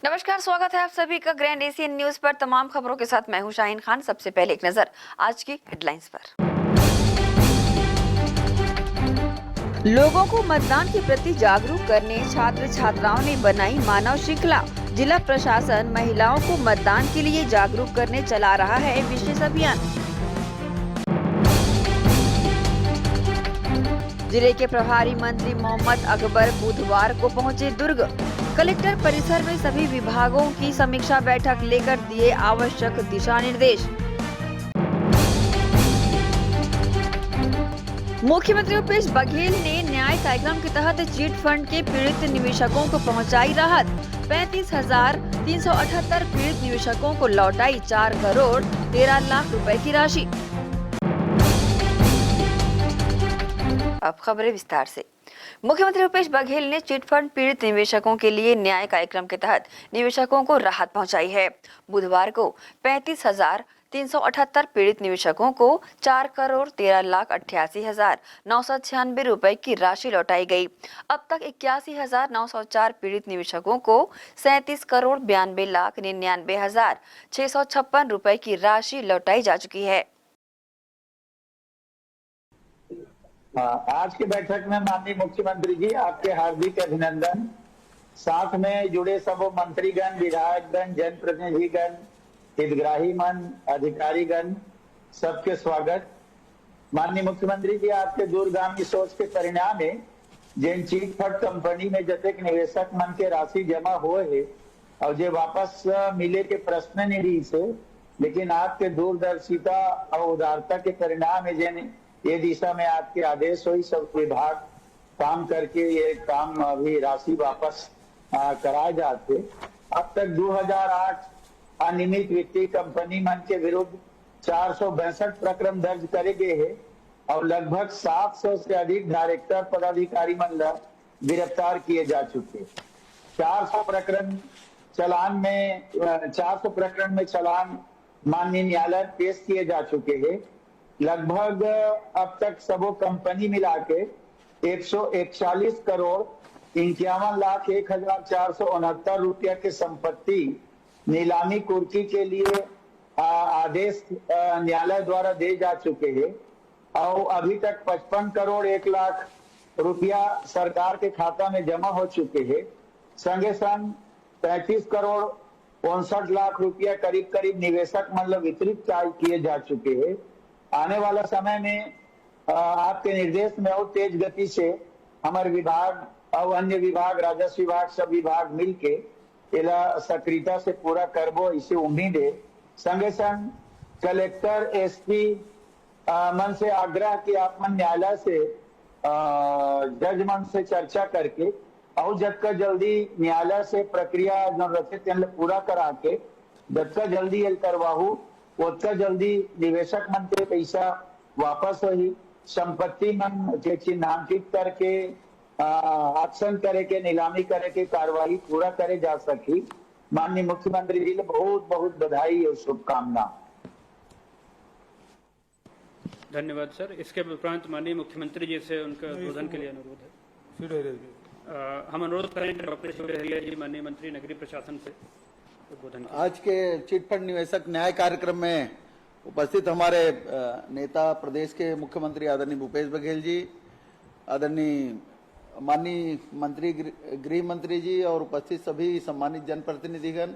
नमस्कार, स्वागत है आप सभी का ग्रैंड एशियन न्यूज पर। तमाम खबरों के साथ मैं हूं शाहीन खान। सबसे पहले एक नजर आज की हेडलाइंस पर। लोगों को मतदान के प्रति जागरूक करने छात्र छात्राओं ने बनाई मानव श्रृंखला। जिला प्रशासन महिलाओं को मतदान के लिए जागरूक करने चला रहा है विशेष अभियान। जिले के प्रभारी मंत्री मोहम्मद अकबर बुधवार को पहुंचे दुर्ग। कलेक्टर परिसर में सभी विभागों की समीक्षा बैठक लेकर दिए आवश्यक दिशा निर्देश। मुख्यमंत्री भूपेश बघेल ने न्याय कार्यक्रम के तहत चिट फंड के पीड़ित निवेशकों को पहुंचाई राहत। 35,378 पीड़ित निवेशकों को लौटाई 4 करोड़ 13 लाख रुपए की राशि। अब खबरें विस्तार से। मुख्यमंत्री भूपेश बघेल ने चिट फंड पीड़ित निवेशकों के लिए न्याय कार्यक्रम के तहत निवेशकों को राहत पहुंचाई है। बुधवार को 35,378 पीड़ित निवेशकों को 4 करोड़ 13 लाख 88,996 रुपए की राशि लौटाई गई। अब तक 81,904 पीड़ित निवेशकों को 37 करोड़ 92 लाख 99,656 रुपए की राशि लौटाई जा चुकी है। आज की बैठक में माननीय मुख्यमंत्री जी आपके हार्दिक अभिनंदन। साथ में जुड़े सब मंत्रीगण, विधायकगण, जनप्रतिनिधिगण, हितग्राही मन, अधिकारीगण, सबके स्वागत। माननीय मुख्यमंत्री जी आपके दूरगामी सोच के परिणाम है जिन चिट फंड कंपनी में जतेक निवेशक मन के राशि जमा हुए है और जो वापस मिले के प्रश्न नहीं रही से, लेकिन आपके दूरदर्शिता और उदारता के परिणाम है जिन ये दिशा में आपके आदेश हुई सब विभाग काम करके ये काम अभी राशि वापस कराए जाते। अब तक 2008 अनियमित वित्तीय कंपनी मन के विरुद्ध 462 प्रकरण दर्ज करे गए हैं और लगभग 700 से अधिक डायरेक्टर पदाधिकारी मन गिरफ्तार किए जा चुके। 400 प्रकरण में चलान माननीय न्यायालय पेश किए जा चुके हैं। लगभग अब तक सबो कंपनी मिला के 141 करोड़ 51 लाख 1,469 रुपया के संपत्ति नीलामी कुर्की के लिए आदेश न्यायालय द्वारा दे जा चुके हैं और अभी तक 55 करोड़ 1 लाख रुपया सरकार के खाता में जमा हो चुके हैं। संगे संग 35 करोड़ 59 लाख रुपया करीब निवेशक मतलब वितरित किए जा चुके हैं। आने वाला समय में आपके निर्देश में और तेज गति से हमारे विभाग और अन्य विभाग, राजस्व विभाग, सब विभाग मिलके इला सक्रियता से पूरा करबो इसे उम्मीद है। संगे संग कलेक्टर, एसपी मन से आग्रह कि आप मन न्यायालय से जज मन से चर्चा करके और जब जल्दी न्यायालय से प्रक्रिया जो रखे पूरा करा के जब जल्दी करवाहू उतना जल्दी निवेशक मन के पैसा वापस होही, संपत्ति मन के चिन्हांकित करके ऑक्शन करे के, नीलामी करे के कार्रवाई पूरा करे जा सकी। माननीय मुख्यमंत्री जी ने बहुत बहुत बधाई और शुभकामना। धन्यवाद सर। इसके उपरांत माननीय मुख्यमंत्री जी से उनका उद्बोधन के लिए अनुरोध है। हम अनुरोध करेंगे डॉक्टर शिवहरिया जी, माननीय मंत्री नगरीय प्रशासन से उद्बोधन। आज के चिट फंड निवेशक न्याय कार्यक्रम में उपस्थित हमारे नेता प्रदेश के मुख्यमंत्री आदरणीय भूपेश बघेल जी, आदरणीय माननीय मंत्री गृह मंत्री जी और उपस्थित सभी सम्मानित जनप्रतिनिधिगण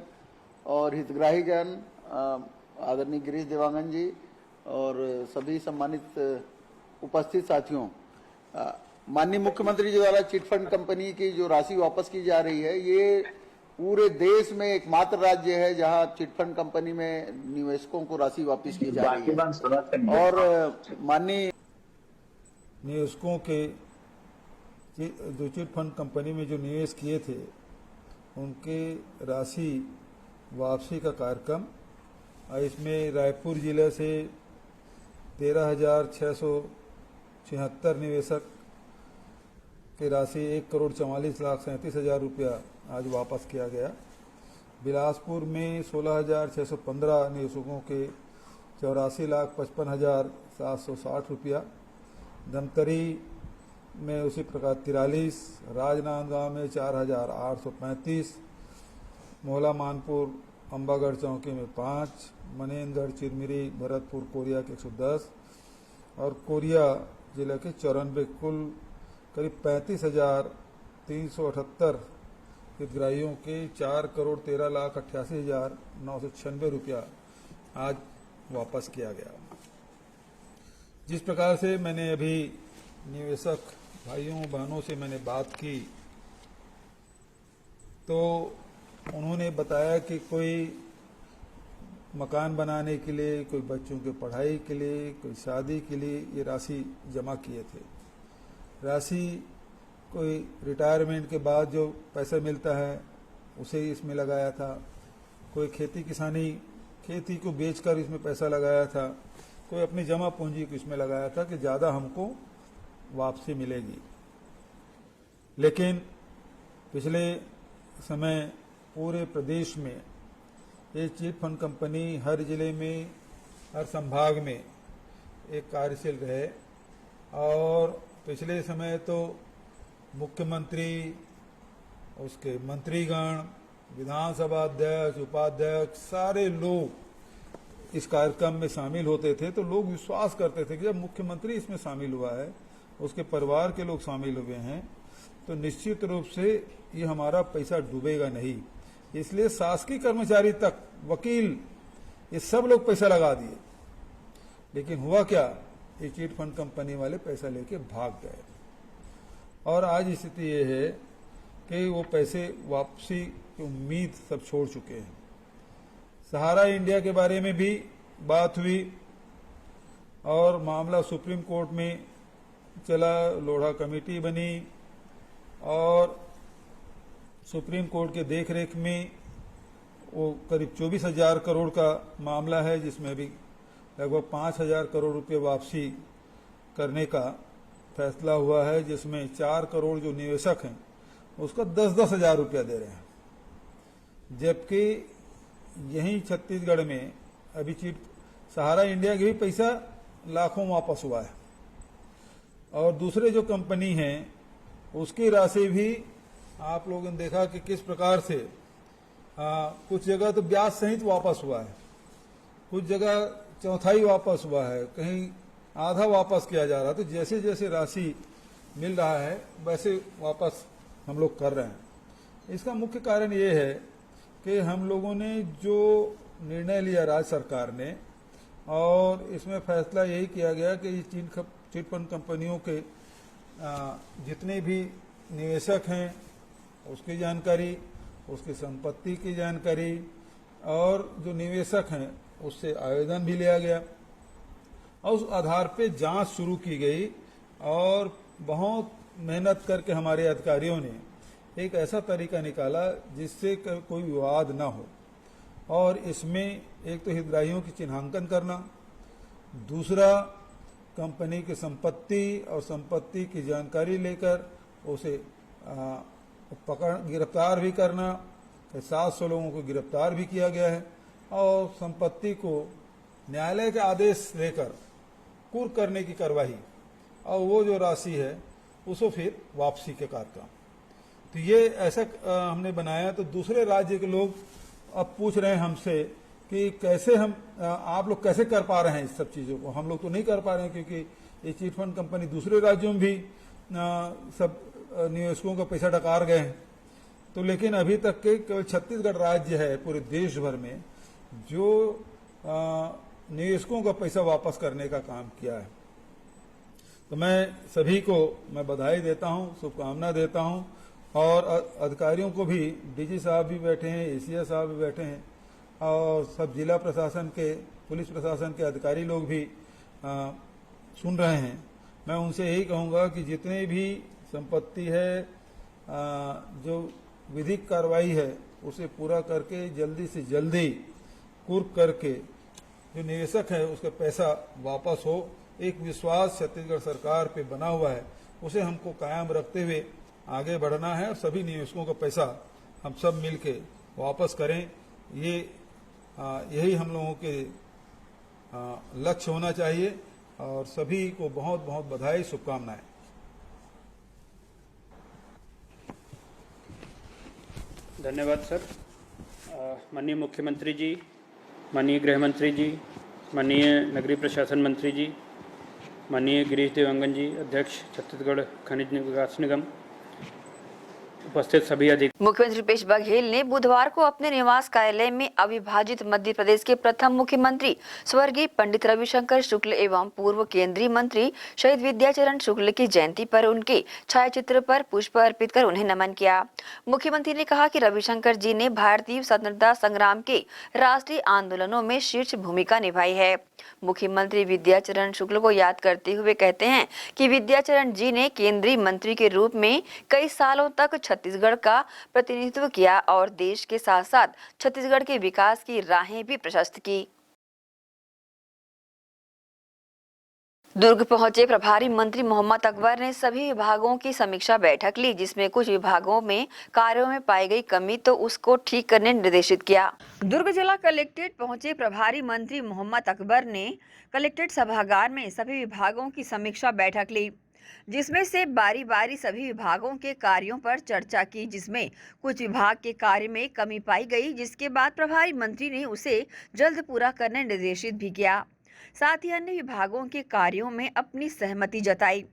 और हितग्राहीगण, आदरणीय गिरीश देवांगन जी और सभी सम्मानित उपस्थित साथियों, माननीय मुख्यमंत्री जी द्वारा चिट फंड कंपनी की जो राशि वापस की जा रही है, ये पूरे देश में एकमात्र राज्य है जहां चिट फंड कंपनी में निवेशकों को राशि वापस की जा रही है। और माननीय निवेशकों के जो चिट फंड कंपनी में जो निवेश किए थे उनके राशि वापसी का कार्यक्रम, इसमें रायपुर जिले से 13,676 निवेशक की राशि 1 करोड़ 44 लाख 37,000 रुपया आज वापस किया गया। बिलासपुर में 16,615 निवेशकों के 84 लाख 55,760 रुपया, धमतरी में उसी प्रकार 43, राजनांदगांव में 4,835, मोहला मानपुर अम्बागढ़ चौकी में 5, मनेंद्र चिरमिरी भरतपुर कोरिया के 110 और कोरिया जिला के 94, कुल करीब 35,378 हितग्राहियों के 4,13,88,996 रुपया आज वापस किया गया। जिस प्रकार से मैंने अभी निवेशक भाइयों बहनों से मैंने बात की तो उन्होंने बताया कि कोई मकान बनाने के लिए, कोई बच्चों के पढ़ाई के लिए, कोई शादी के लिए ये राशि जमा किए थे। राशि कोई रिटायरमेंट के बाद जो पैसा मिलता है उसे इसमें लगाया था, कोई खेती किसानी खेती को बेचकर इसमें पैसा लगाया था, कोई अपनी जमा पूंजी को इसमें लगाया था कि ज़्यादा हमको वापसी मिलेगी। लेकिन पिछले समय पूरे प्रदेश में ये चिट फंड कंपनी हर जिले में, हर संभाग में एक कार्यशील रहे और पिछले समय तो मुख्यमंत्री, उसके मंत्रीगण, विधानसभा अध्यक्ष, उपाध्यक्ष सारे लोग इस कार्यक्रम में शामिल होते थे। तो लोग विश्वास करते थे कि जब मुख्यमंत्री इसमें शामिल हुआ है, उसके परिवार के लोग शामिल हुए हैं, तो निश्चित रूप से ये हमारा पैसा डूबेगा नहीं। इसलिए शासकीय कर्मचारी तक, वकील, ये सब लोग पैसा लगा दिए। लेकिन हुआ क्या, ये चिट फंड कंपनी वाले पैसा लेके भाग गए और आज स्थिति ये है कि वो पैसे वापसी की उम्मीद सब छोड़ चुके हैं। सहारा इंडिया के बारे में भी बात हुई और मामला सुप्रीम कोर्ट में चला, लोढ़ा कमेटी बनी और सुप्रीम कोर्ट के देखरेख में वो करीब 24,000 करोड़ का मामला है, जिसमें अभी लगभग 5,000 करोड़ रुपए वापसी करने का फैसला हुआ है, जिसमें 4 करोड़ जो निवेशक हैं उसका 10-10 हजार रुपया दे रहे हैं। जबकि यहीं छत्तीसगढ़ में अभी सहारा इंडिया के भी पैसा लाखों वापस हुआ है और दूसरे जो कंपनी हैं उसकी राशि भी आप लोगों ने देखा कि किस प्रकार से कुछ जगह तो ब्याज सहित वापस हुआ है, कुछ जगह चौथाई वापस हुआ है, कहीं आधा वापस किया जा रहा है। तो जैसे जैसे राशि मिल रहा है वैसे वापस हम लोग कर रहे हैं। इसका मुख्य कारण ये है कि हम लोगों ने जो निर्णय लिया राज्य सरकार ने, और इसमें फैसला यही किया गया कि चिट फंड कंपनियों के जितने भी निवेशक हैं उसकी जानकारी, उसकी संपत्ति की जानकारी और जो निवेशक हैं उससे आवेदन भी लिया गया और उस आधार पे जांच शुरू की गई और बहुत मेहनत करके हमारे अधिकारियों ने एक ऐसा तरीका निकाला जिससे कोई विवाद ना हो। और इसमें एक तो हितग्राहियों की चिन्हांकन करना, दूसरा कंपनी की संपत्ति और संपत्ति की जानकारी लेकर उसे गिरफ्तार भी करना। 700 लोगों को गिरफ्तार भी किया गया है और संपत्ति को न्यायालय के आदेश लेकर कुर्क करने की कार्रवाई और वो जो राशि है उसको फिर वापसी के कार्यक्रम। तो ये ऐसा हमने बनाया। तो दूसरे राज्य के लोग अब पूछ रहे हैं हमसे कि कैसे आप लोग कैसे कर पा रहे हैं इस सब चीज़ों को। हम लोग तो नहीं कर पा रहे हैं क्योंकि ये चिट फंड कंपनी दूसरे राज्यों में भी सब निवेशकों का पैसा डकार गए हैं। तो लेकिन अभी तक के केवल छत्तीसगढ़ राज्य है पूरे देश भर में जो निवेशकों का पैसा वापस करने का काम किया है। तो मैं सभी को मैं बधाई देता हूं, शुभकामना देता हूं और अधिकारियों को भी, डीजी साहब भी बैठे हैं, एसीएस साहब भी बैठे हैं और सब जिला प्रशासन के, पुलिस प्रशासन के अधिकारी लोग भी सुन रहे हैं। मैं उनसे यही कहूँगा कि जितने भी संपत्ति है, जो विधिक कार्रवाई है उसे पूरा करके जल्दी से जल्दी कुर्क करके जो निवेशक है उसका पैसा वापस हो। एक विश्वास छत्तीसगढ़ सरकार पे बना हुआ है, उसे हमको कायम रखते हुए आगे बढ़ना है और सभी निवेशकों का पैसा हम सब मिलके वापस करें। यही हम लोगों के लक्ष्य होना चाहिए और सभी को बहुत बहुत बधाई, शुभकामनाएं। धन्यवाद सर। माननीय मुख्यमंत्री जी, माननीय गृह मंत्री जी, माननीय नगरीय प्रशासन मंत्री जी, माननीय गिरीश देवांगन जी, अध्यक्ष छत्तीसगढ़ खनिज विकास निगम, उपस्थित सभी अधिकारी। मुख्यमंत्री भूपेश बघेल ने बुधवार को अपने निवास कार्यालय में अविभाजित मध्य प्रदेश के प्रथम मुख्यमंत्री स्वर्गीय पंडित रविशंकर शुक्ल एवं पूर्व केंद्रीय मंत्री शहीद विद्याचरण शुक्ल की जयंती पर उनके छायाचित्र पर पुष्प अर्पित कर उन्हें नमन किया। मुख्यमंत्री ने कहा कि रविशंकर जी ने भारतीय स्वतंत्रता संग्राम के राष्ट्रीय आंदोलनों में शीर्ष भूमिका निभाई है। मुख्यमंत्री विद्याचरण शुक्ल को याद करते हुए कहते हैं कि विद्याचरण जी ने केंद्रीय मंत्री के रूप में कई सालों तक छत्तीसगढ़ का प्रतिनिधित्व किया और देश के साथ साथ छत्तीसगढ़ के विकास की राहें भी प्रशस्त की। दुर्ग पहुंचे प्रभारी मंत्री मोहम्मद अकबर ने सभी विभागों की समीक्षा बैठक ली, जिसमें कुछ विभागों में कार्यों में पाई गई कमी तो उसको ठीक करने निर्देशित किया। दुर्ग जिला कलेक्ट्रेट पहुंचे प्रभारी मंत्री मोहम्मद अकबर ने कलेक्ट्रेट सभागार में सभी विभागों की समीक्षा बैठक ली, जिसमें से बारी बारी सभी विभागों के कार्यों पर चर्चा की, जिसमें कुछ विभाग के कार्य में कमी पाई गई, जिसके बाद प्रभारी मंत्री ने उसे जल्द पूरा करने निर्देशित भी किया। साथ ही अन्य विभागों के कार्यों में अपनी सहमति जताई।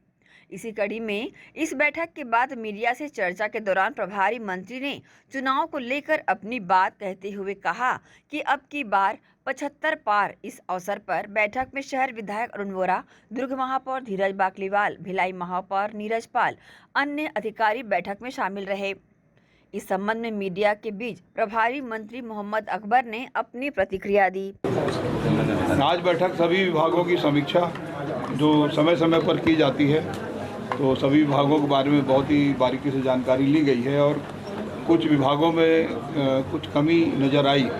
इसी कड़ी में इस बैठक के बाद मीडिया से चर्चा के दौरान प्रभारी मंत्री ने चुनाव को लेकर अपनी बात कहते हुए कहा कि अब की बार 75 पार। इस अवसर पर बैठक में शहर विधायक अरुण वोरा, दुर्ग महापौर धीरज बाकलीवाल, भिलाई महापौर नीरज पाल, अन्य अधिकारी बैठक में शामिल रहे। इस संबंध में मीडिया के बीच प्रभारी मंत्री मोहम्मद अकबर ने अपनी प्रतिक्रिया दी। आज बैठक सभी विभागों की समीक्षा जो समय समय पर की जाती है, तो सभी विभागों के बारे में बहुत ही बारीकी से जानकारी ली गई है और कुछ विभागों में कुछ कमी नज़र आई,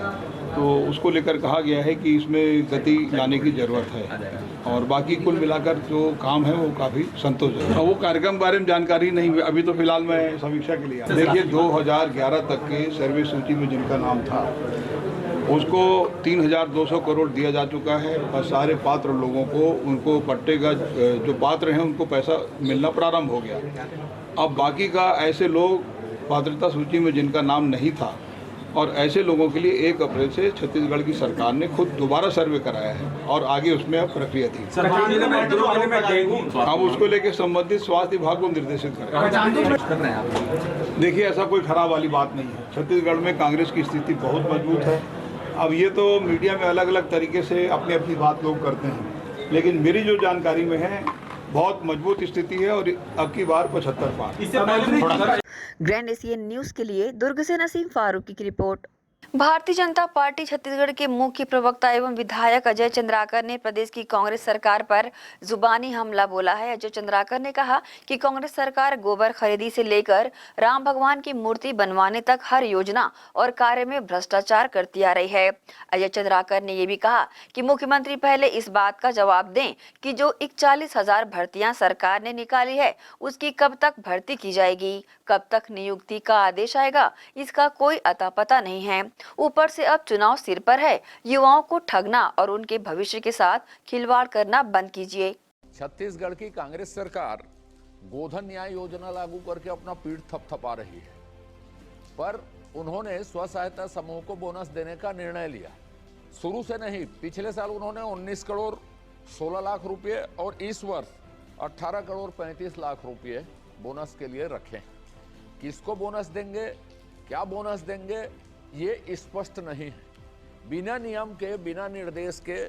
तो उसको लेकर कहा गया है कि इसमें गति लाने की ज़रूरत है और बाकी कुल मिलाकर जो काम है वो काफ़ी संतोषजनक है। वो कार्यक्रम बारे में जानकारी नहीं, अभी तो फिलहाल मैं समीक्षा के लिए देखिए 2011 तक के सर्वे सूची में जिनका नाम था उसको 3,200 करोड़ दिया जा चुका है और सारे पात्र लोगों को उनको पट्टे का जो पात्र हैं उनको पैसा मिलना प्रारंभ हो गया। अब बाकी का ऐसे लोग पात्रता सूची में जिनका नाम नहीं था और ऐसे लोगों के लिए 1 अप्रैल से छत्तीसगढ़ की सरकार ने खुद दोबारा सर्वे कराया है और आगे उसमें अब प्रक्रिया थी। हम उसको लेकर संबंधित स्वास्थ्य विभाग को निर्देशित करें। देखिए ऐसा कोई खराब वाली बात नहीं है, छत्तीसगढ़ में कांग्रेस की स्थिति बहुत मजबूत है। अब ये तो मीडिया में अलग अलग तरीके से अपनी अपनी बात लोग करते हैं, लेकिन मेरी जो जानकारी में है बहुत मजबूत स्थिति है और अब की बार 75 पार। ग्रैंड एशियन न्यूज के लिए दुर्ग से नसीम फारूकी की रिपोर्ट। भारतीय जनता पार्टी छत्तीसगढ़ के मुख्य प्रवक्ता एवं विधायक अजय चंद्राकर ने प्रदेश की कांग्रेस सरकार पर जुबानी हमला बोला है। अजय चंद्राकर ने कहा कि कांग्रेस सरकार गोबर खरीदी से लेकर राम भगवान की मूर्ति बनवाने तक हर योजना और कार्य में भ्रष्टाचार करती आ रही है। अजय चंद्राकर ने ये भी कहा कि मुख्यमंत्री पहले इस बात का जवाब दें कि जो 41,000 भर्तियां सरकार ने निकाली है उसकी कब तक भर्ती की जाएगी, कब तक नियुक्ति का आदेश आएगा, इसका कोई अता पता नहीं है। ऊपर से अब चुनाव सिर पर है, युवाओं को ठगना और उनके भविष्य के साथ खिलवाड़ करना बंद कीजिए। छत्तीसगढ़ की कांग्रेस सरकार गोधन न्याय योजना लागू करके अपना पीठ थपथपा रही है, पर उन्होंने स्व सहायता समूह को बोनस देने का निर्णय लिया। शुरू से नहीं, पिछले साल उन्होंने 19 करोड़ 16 लाख रुपए और इस वर्ष 18 करोड़ 35 लाख रुपए बोनस के लिए रखे। किसको बोनस देंगे, क्या बोनस देंगे, ये स्पष्ट नहीं है। बिना नियम के, बिना निर्देश के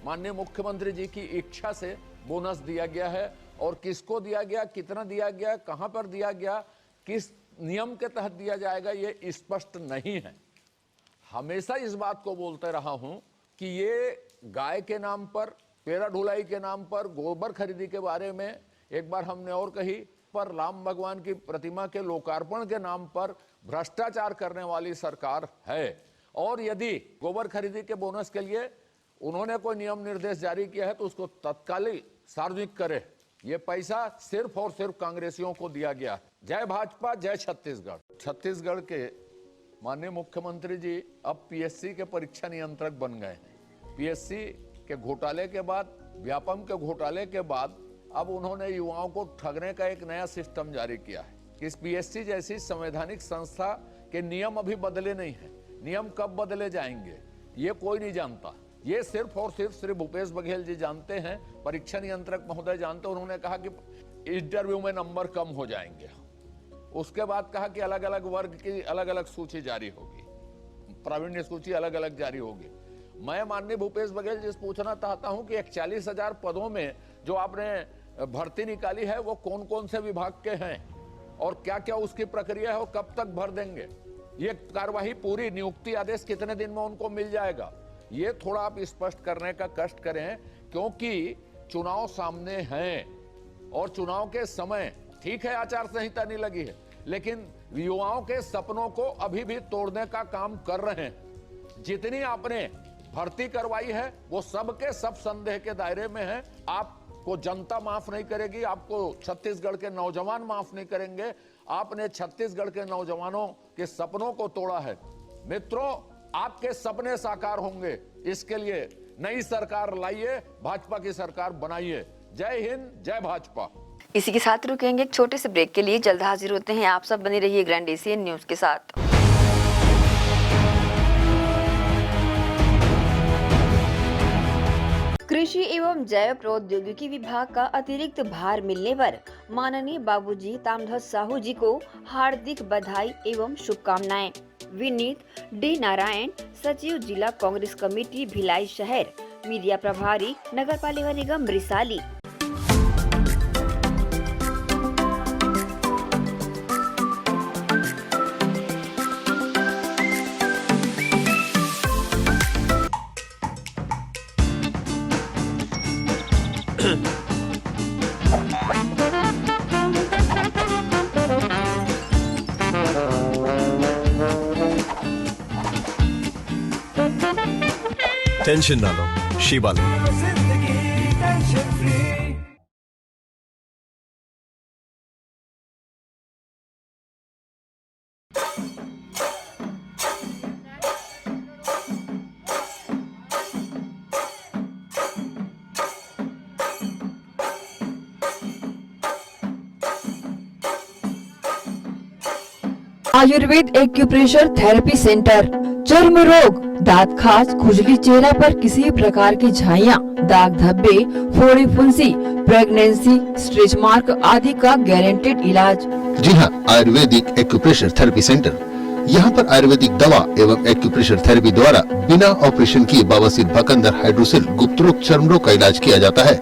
माननीय मुख्यमंत्री जी की इच्छा से बोनस दिया गया है और किसको दिया गया, कितना दिया गया, कहां पर दिया गया, किस नियम के तहत दिया जाएगा, ये स्पष्ट नहीं है। हमेशा इस बात को बोलते रहा हूं कि ये गाय के नाम पर, पेरा ढुलाई के नाम पर, गोबर खरीदी के बारे में एक बार हमने और कही, पर राम भगवान की प्रतिमा के लोकार्पण के नाम पर भ्रष्टाचार करने वाली सरकार है। और यदि गोबर खरीदी के बोनस के लिए उन्होंने कोई नियम निर्देश जारी किया है तो उसको तत्कालिक सार्वजनिक करे। ये पैसा सिर्फ और सिर्फ कांग्रेसियों को दिया गया। जय भाजपा, जय छत्तीसगढ़। छत्तीसगढ़ के माननीय मुख्यमंत्री जी अब पीएससी के परीक्षा नियंत्रक बन गए हैं। पीएससी के घोटाले के बाद, व्यापम के घोटाले के बाद अब उन्होंने युवाओं को ठगने का एक नया सिस्टम जारी किया है। इस पीएससी जैसी संवैधानिक संस्था के नियम अभी बदले नहीं है। नियम कब बदले जाएंगे ये कोई नहीं जानता। ये सिर्फ और सिर्फ श्री भूपेश बघेल जी जानते हैं, परीक्षा नियंत्रक महोदय जानते हैं। उन्होंने कहा कि इंटरव्यू में नंबर कम हो जाएंगे। उसके बाद कहा कि अलग अलग वर्ग की अलग अलग सूची जारी होगी, प्रावीण्य सूची अलग अलग जारी होगी। मैं माननीय भूपेश बघेल जी से पूछना चाहता हूं कि 41,000 पदों में जो आपने भर्ती निकाली है वो कौन कौन से विभाग के हैं और क्या क्या उसकी प्रक्रिया है और कब तक भर देंगे? ये कार्यवाही पूरी, नियुक्ति आदेश कितने दिन में उनको मिल जाएगा? ये थोड़ा आप स्पष्ट करने का कष्ट करें, क्योंकि चुनाव सामने हैं और चुनाव के समय ठीक है आचार संहिता नहीं लगी है, लेकिन युवाओं के सपनों को अभी भी तोड़ने का काम कर रहे हैं। जितनी आपने भर्ती करवाई है वो सबके सब संदेह के दायरे में है। आपको जनता माफ नहीं करेगी, आपको छत्तीसगढ़ के नौजवान माफ नहीं करेंगे। आपने छत्तीसगढ़ के नौजवानों के सपनों को तोड़ा है। मित्रों, आपके सपने साकार होंगे, इसके लिए नई सरकार लाइए, भाजपा की सरकार बनाइए। जय हिंद, जय भाजपा। इसी के साथ रुकेंगे एक छोटे से ब्रेक के लिए, जल्द हाजिर होते हैं। आप सब बने रहिए ग्रैंड एशियन न्यूज के साथ। कृषि एवं जैव प्रौद्योगिकी विभाग का अतिरिक्त भार मिलने पर माननीय बाबूजी तामध्वज साहू जी को हार्दिक बधाई एवं शुभकामनाएं। विनीत डी नारायण, सचिव जिला कांग्रेस कमेटी भिलाई शहर, मीडिया प्रभारी नगर पालिका निगम रिसाली। टेंशन ना लो, शिवा लो। Ayurveda acupressure therapy centre. चर्म रोग, दांत खाज, खुजली, चेहरा पर किसी भी प्रकार की झाइयाँ, दाग धब्बे, फोड़ी फुंसी, प्रेगनेंसी, स्ट्रेच मार्क आदि का गारंटेड इलाज। जी हाँ, आयुर्वेदिक एक्यूप्रेशर थेरेपी सेंटर। यहाँ पर आयुर्वेदिक दवा एवं एक्यूप्रेशर थेरेपी द्वारा बिना ऑपरेशन किए बवासीर, भकंदर, हाइड्रोसिल, गुप्त रोग, चर्म रोग का इलाज किया जाता है।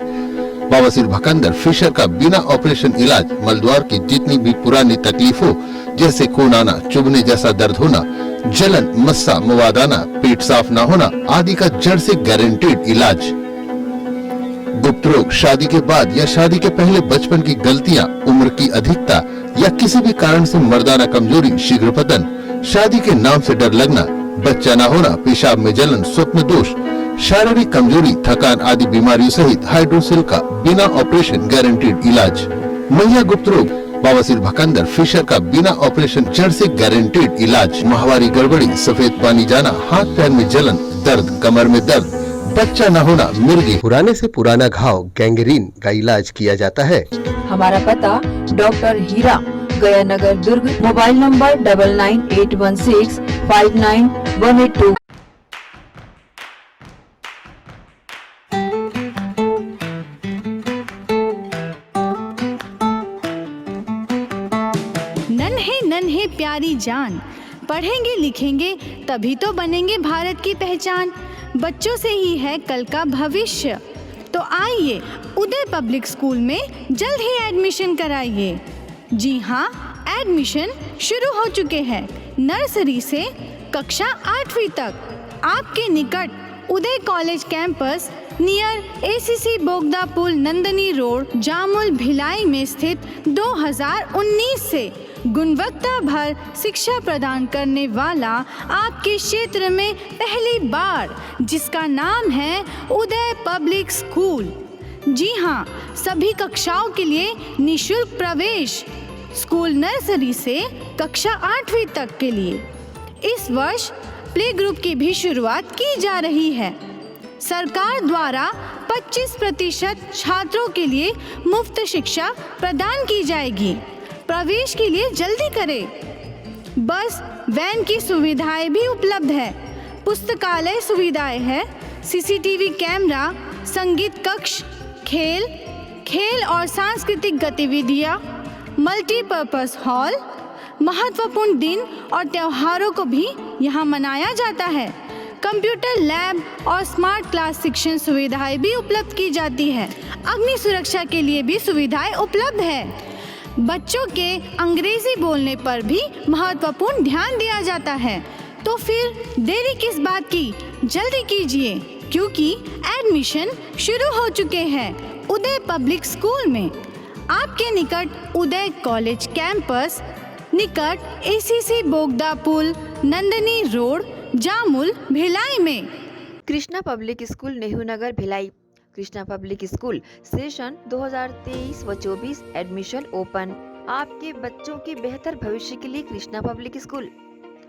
बवासीर, भकंदर, फिशर का बिना ऑपरेशन इलाज, मलद्वार की जितनी भी पुरानी तकलीफ हो, जैसे खून आना, चुभने जैसा दर्द होना, जलन, मस्सा, मवाद आना, पेट साफ न होना आदि का जड़ से गारंटेड इलाज। गुप्त रोग, शादी के बाद या शादी के पहले बचपन की गलतियां, उम्र की अधिकता या किसी भी कारण से मर्दाना कमजोरी, शीघ्र पतन, शादी के नाम से डर लगना, बच्चा न होना, पेशाब में जलन, स्वप्न दोष, शारीरिक कमजोरी, थकान आदि बीमारियों सहित हाइड्रोसिल का बिना ऑपरेशन गारंटेड इलाज। महिला गुप्त रोग, बवासीर, भकंदर, फिशर का बिना ऑपरेशन जड़ से गारंटेड इलाज। माहवारी गड़बड़ी, सफेद पानी जाना, हाथ पैर में जलन, दर्द, कमर में दर्द, बच्चा न होना, मिर्गी, पुराने से पुराना घाव, गैंग्रीन का इलाज किया जाता है। हमारा पता डॉक्टर हीरा, गया नगर, दुर्ग। Mobile number 9981659182। नन्हे नन्हे प्यारी जान, पढ़ेंगे लिखेंगे तभी तो बनेंगे भारत की पहचान। बच्चों से ही है कल का भविष्य, तो आइए उदय पब्लिक स्कूल में जल्द ही एडमिशन कराइए। जी हाँ, एडमिशन शुरू हो चुके हैं। नर्सरी से कक्षा 8वीं तक आपके निकट Uday college campus near ACC Bogda पुल, नंदनी रोड, जामुल, भिलाई में स्थित 2019 से गुणवत्ता भर शिक्षा प्रदान करने वाला आपके क्षेत्र में पहली बार, जिसका नाम है उदय पब्लिक स्कूल। जी हाँ, सभी कक्षाओं के लिए निःशुल्क प्रवेश। स्कूल नर्सरी से कक्षा 8वीं तक के लिए इस वर्ष प्ले ग्रुप की भी शुरुआत की जा रही है। सरकार द्वारा 25% छात्रों के लिए मुफ्त शिक्षा प्रदान की जाएगी। प्रवेश के लिए जल्दी करें। बस वैन की सुविधाएं भी उपलब्ध है। पुस्तकालय सुविधाएं है, सीसीटीवी कैमरा, संगीत कक्ष, खेल और सांस्कृतिक गतिविधियां, मल्टीपर्पज हॉल, महत्वपूर्ण दिन और त्योहारों को भी यहाँ मनाया जाता है। कंप्यूटर लैब और स्मार्ट क्लास शिक्षण सुविधाएं भी उपलब्ध की जाती है। अग्नि सुरक्षा के लिए भी सुविधाएं उपलब्ध है। बच्चों के अंग्रेजी बोलने पर भी महत्वपूर्ण ध्यान दिया जाता है। तो फिर देरी किस बात की, जल्दी कीजिए क्योंकि एडमिशन शुरू हो चुके हैं उदय पब्लिक स्कूल में। आपके निकट उदय कॉलेज कैंपस, निकट एसीसी बोगदा पुल, नंदनी रोड, जामुल, भिलाई में। Krishna public school Nehru Nagar Bhilai. Krishna public school session 2023 व 24 एडमिशन ओपन। आपके बच्चों के बेहतर भविष्य के लिए कृष्णा पब्लिक स्कूल।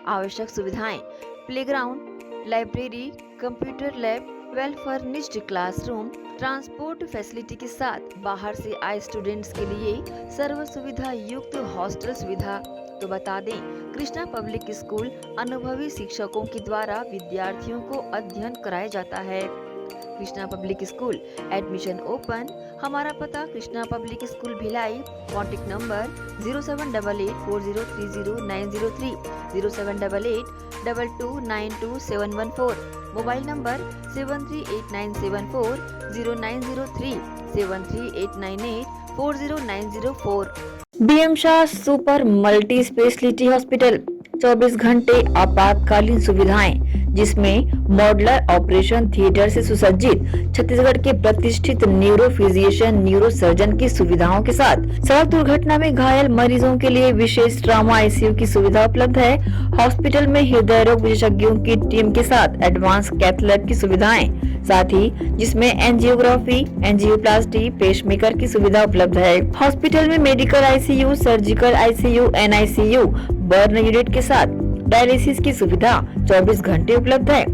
आवश्यक सुविधाएं: playground, library, computer lab, well furnished classroom, transport facility के साथ बाहर से आए स्टूडेंट्स के लिए सर्व सुविधा युक्त हॉस्टल सुविधा। तो बता दें, कृष्णा पब्लिक स्कूल अनुभवी शिक्षकों के द्वारा विद्यार्थियों को अध्ययन कराया जाता है। Krishna public school admission open. हमारा पता Krishna public school Bhilai. Contact number 07884030903, 07882292714। Mobile number 7389740903, 7389840904। BM Shah super multi speciality hospital 24 घंटे आपातकालीन सुविधाएं, जिसमें मॉडुलर ऑपरेशन थिएटर से सुसज्जित छत्तीसगढ़ के प्रतिष्ठित न्यूरो फिजिशियन, न्यूरो सर्जन की सुविधाओं के साथ सड़क दुर्घटना में घायल मरीजों के लिए विशेष ट्रॉमा आईसीयू की सुविधा उपलब्ध है। हॉस्पिटल में हृदय रोग विशेषज्ञों की टीम के साथ एडवांस कैथ लैब की सुविधाएं, साथ ही जिसमें एंजियोग्राफी, एंजियोप्लास्टी, पेसमेकर की सुविधा उपलब्ध है। हॉस्पिटल में medical ICU, surgical ICU, NICU, burn unit के साथ डायलिसिस की सुविधा 24 घंटे उपलब्ध है।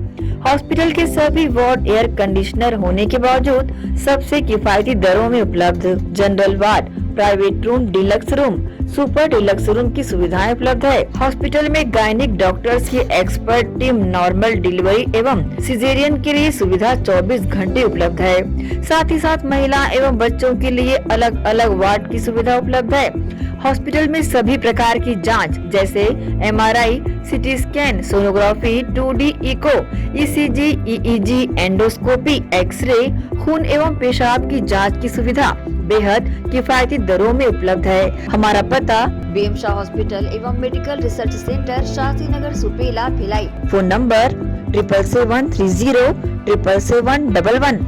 हॉस्पिटल के सभी वार्ड एयर कंडीशनर होने के बावजूद सबसे किफायती दरों में उपलब्ध। General ward, private room, deluxe room, super deluxe room की सुविधाएं उपलब्ध है। हॉस्पिटल में गायनिक डॉक्टर्स की एक्सपर्ट टीम नॉर्मल डिलीवरी एवं सिजेरियन के लिए सुविधा 24 घंटे उपलब्ध है। साथ ही साथ महिला एवं बच्चों के लिए अलग अलग वार्ड की सुविधा उपलब्ध है। हॉस्पिटल में सभी प्रकार की जांच जैसे MRI, CT scan, sonography, 2D echo, ECG, EEG, endoscopy, x-ray, खून एवं पेशाब की जांच की सुविधा बेहद किफायती दरों में उपलब्ध है। हमारा पता बीएम शाह हॉस्पिटल एवं medical research centre, Shastri Nagar, Supela, Bhilai. Phone number 7773077711,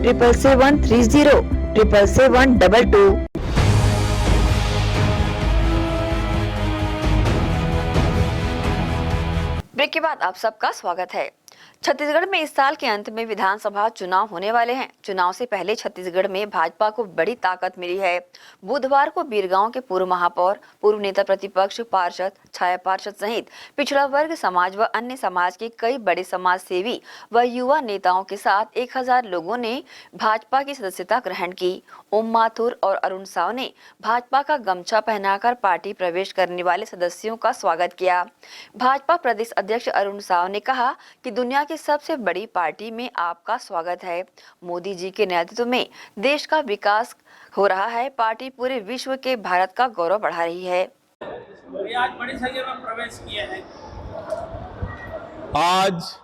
7773077722। Break के बाद आप सबका स्वागत है। छत्तीसगढ़ में इस साल के अंत में विधानसभा चुनाव होने वाले हैं। चुनाव से पहले छत्तीसगढ़ में भाजपा को बड़ी ताकत मिली है। बुधवार को बीरगांव के पूर्व महापौर, पूर्व नेता प्रतिपक्ष, पार्षद, छाया पार्षद सहित पिछड़ा वर्ग समाज व अन्य समाज के कई बड़े समाज सेवी व युवा नेताओं के साथ 1000 लोगों ने भाजपा की सदस्यता ग्रहण की। ओम माथुर और अरुण साव ने भाजपा का गमछा पहनाकर पार्टी प्रवेश करने वाले सदस्यों का स्वागत किया। भाजपा प्रदेश अध्यक्ष अरुण साव ने कहा कि दुनिया की सबसे बड़ी पार्टी में आपका स्वागत है। मोदी जी के नेतृत्व में देश का विकास हो रहा है। पार्टी पूरे विश्व के भारत का गौरव बढ़ा रही है। आज बड़ी संख्या में प्रवेश किए हैं। आज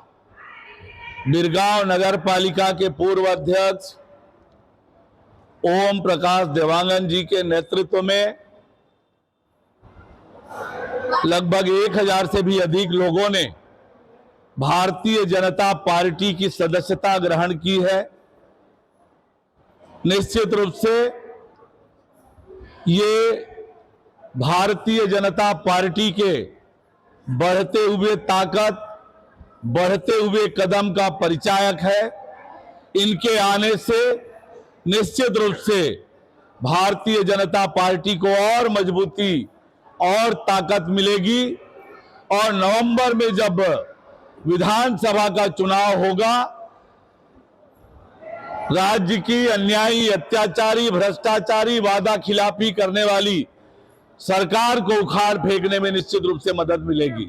बीरगांव नगर पालिका के पूर्व अध्यक्ष ओम प्रकाश देवांगन जी के नेतृत्व में लगभग 1000 से भी अधिक लोगों ने भारतीय जनता पार्टी की सदस्यता ग्रहण की है। निश्चित रूप से ये भारतीय जनता पार्टी के बढ़ते हुए ताकत, बढ़ते हुए कदम का परिचायक है। इनके आने से निश्चित रूप से भारतीय जनता पार्टी को और मजबूती और ताकत मिलेगी और नवंबर में जब विधानसभा का चुनाव होगा, राज्य की अन्यायी, अत्याचारी, भ्रष्टाचारी, वादा खिलाफी करने वाली सरकार को उखाड़ फेंकने में निश्चित रूप से मदद मिलेगी।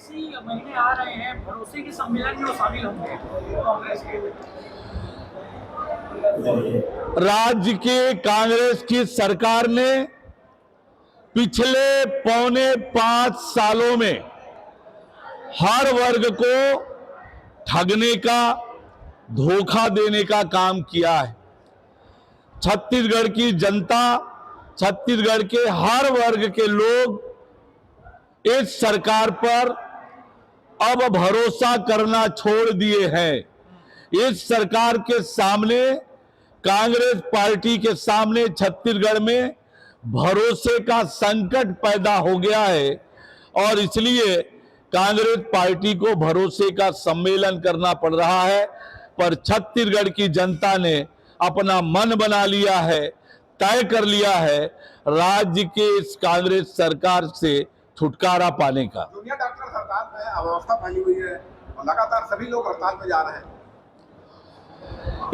इसी महीने आ रहे हैं, भरोसे के सम्मेलन में वो शामिल होंगे कांग्रेस के। राज्य के कांग्रेस की सरकार ने पिछले 4.25 सालों में हर वर्ग को ठगने का, धोखा देने का काम किया है। छत्तीसगढ़ की जनता, छत्तीसगढ़ के हर वर्ग के लोग इस सरकार पर अब भरोसा करना छोड़ दिए हैं। इस सरकार के सामने, कांग्रेस पार्टी के सामने छत्तीसगढ़ में भरोसे का संकट पैदा हो गया है और इसलिए कांग्रेस पार्टी को भरोसे का सम्मेलन करना पड़ रहा है। पर छत्तीसगढ़ की जनता ने अपना मन बना लिया है, तय कर लिया है राज्य के इस कांग्रेस सरकार से छुटकारा पाने का। जूनियर डॉक्टर हड़ताल में अव्यवस्था फैली हुई है और लगातार सभी लोग हड़ताल में जा रहे हैं।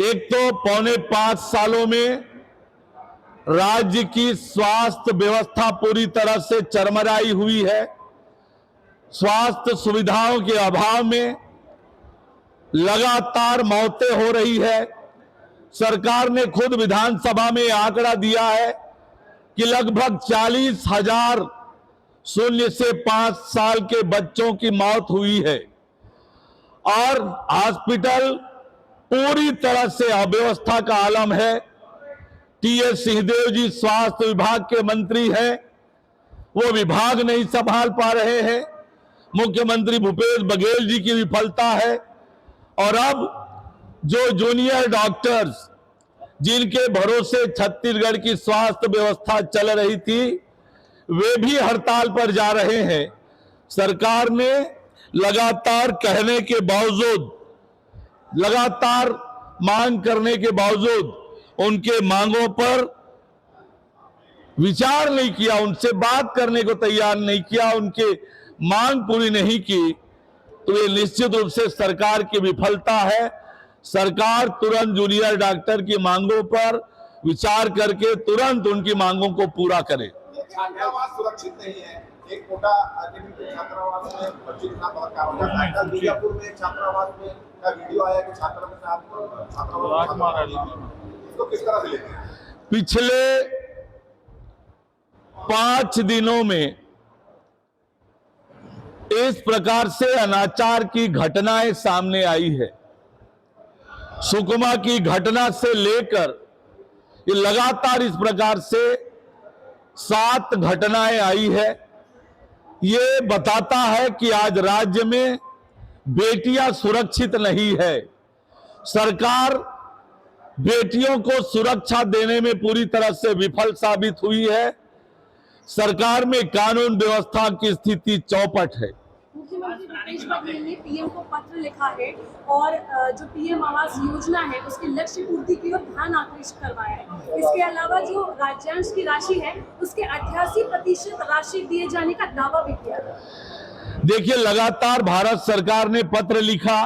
एक तो 4.25 सालों में राज्य की स्वास्थ्य व्यवस्था पूरी तरह से चरमराई हुई है। स्वास्थ्य सुविधाओं के अभाव में लगातार मौतें हो रही है। सरकार ने खुद विधानसभा में आंकड़ा दिया है कि लगभग 40,000 0 से 5 साल के बच्चों की मौत हुई है और हॉस्पिटल पूरी तरह से अव्यवस्था का आलम है। टीएस सिंहदेव जी स्वास्थ्य विभाग के मंत्री हैं, वो विभाग नहीं संभाल पा रहे हैं। मुख्यमंत्री भूपेश बघेल जी की विफलता है और अब जो जूनियर डॉक्टर्स जिनके भरोसे छत्तीसगढ़ की स्वास्थ्य व्यवस्था चल रही थी, वे भी हड़ताल पर जा रहे हैं। सरकार ने लगातार कहने के बावजूद, लगातार मांग करने के बावजूद उनके मांगों पर विचार नहीं किया, उनसे बात करने को तैयार नहीं किया, उनके मांग पूरी नहीं की, तो ये निश्चित रूप से सरकार की विफलता है। सरकार तुरंत जूनियर डॉक्टर की मांगों पर विचार करके तुरंत उनकी मांगों को पूरा करे। छात्रावास सुरक्षित नहीं है। एक कोटा छात्रावास में बच्चे के साथ बलात्कार हो जाता है। कल बीजापुर में एक छात्रावास में का वीडियो आया कि छात्रा के साथ छात्रावास इसको किस तरह से लेते हैं? पिछले 5 दिनों में इस प्रकार से अनाचार की घटनाएं सामने आई है। सुकमा की घटना से लेकर ये लगातार इस प्रकार से 7 घटनाएं आई है। ये बताता है कि आज राज्य में बेटियां सुरक्षित नहीं है। सरकार बेटियों को सुरक्षा देने में पूरी तरह से विफल साबित हुई है। सरकार में कानून व्यवस्था की स्थिति चौपट है। मुख्यमंत्री भूपेश बघेल ने पीएम को पत्र लिखा है और जो पीएम आवास योजना है उसके लक्ष्य पूर्ति की ओर ध्यान आकृष्ट करवाया है। इसके अलावा जो राज्यांश की राशि है उसके 88% राशि दिए जाने का दावा भी किया। देखिए, लगातार भारत सरकार ने पत्र लिखा,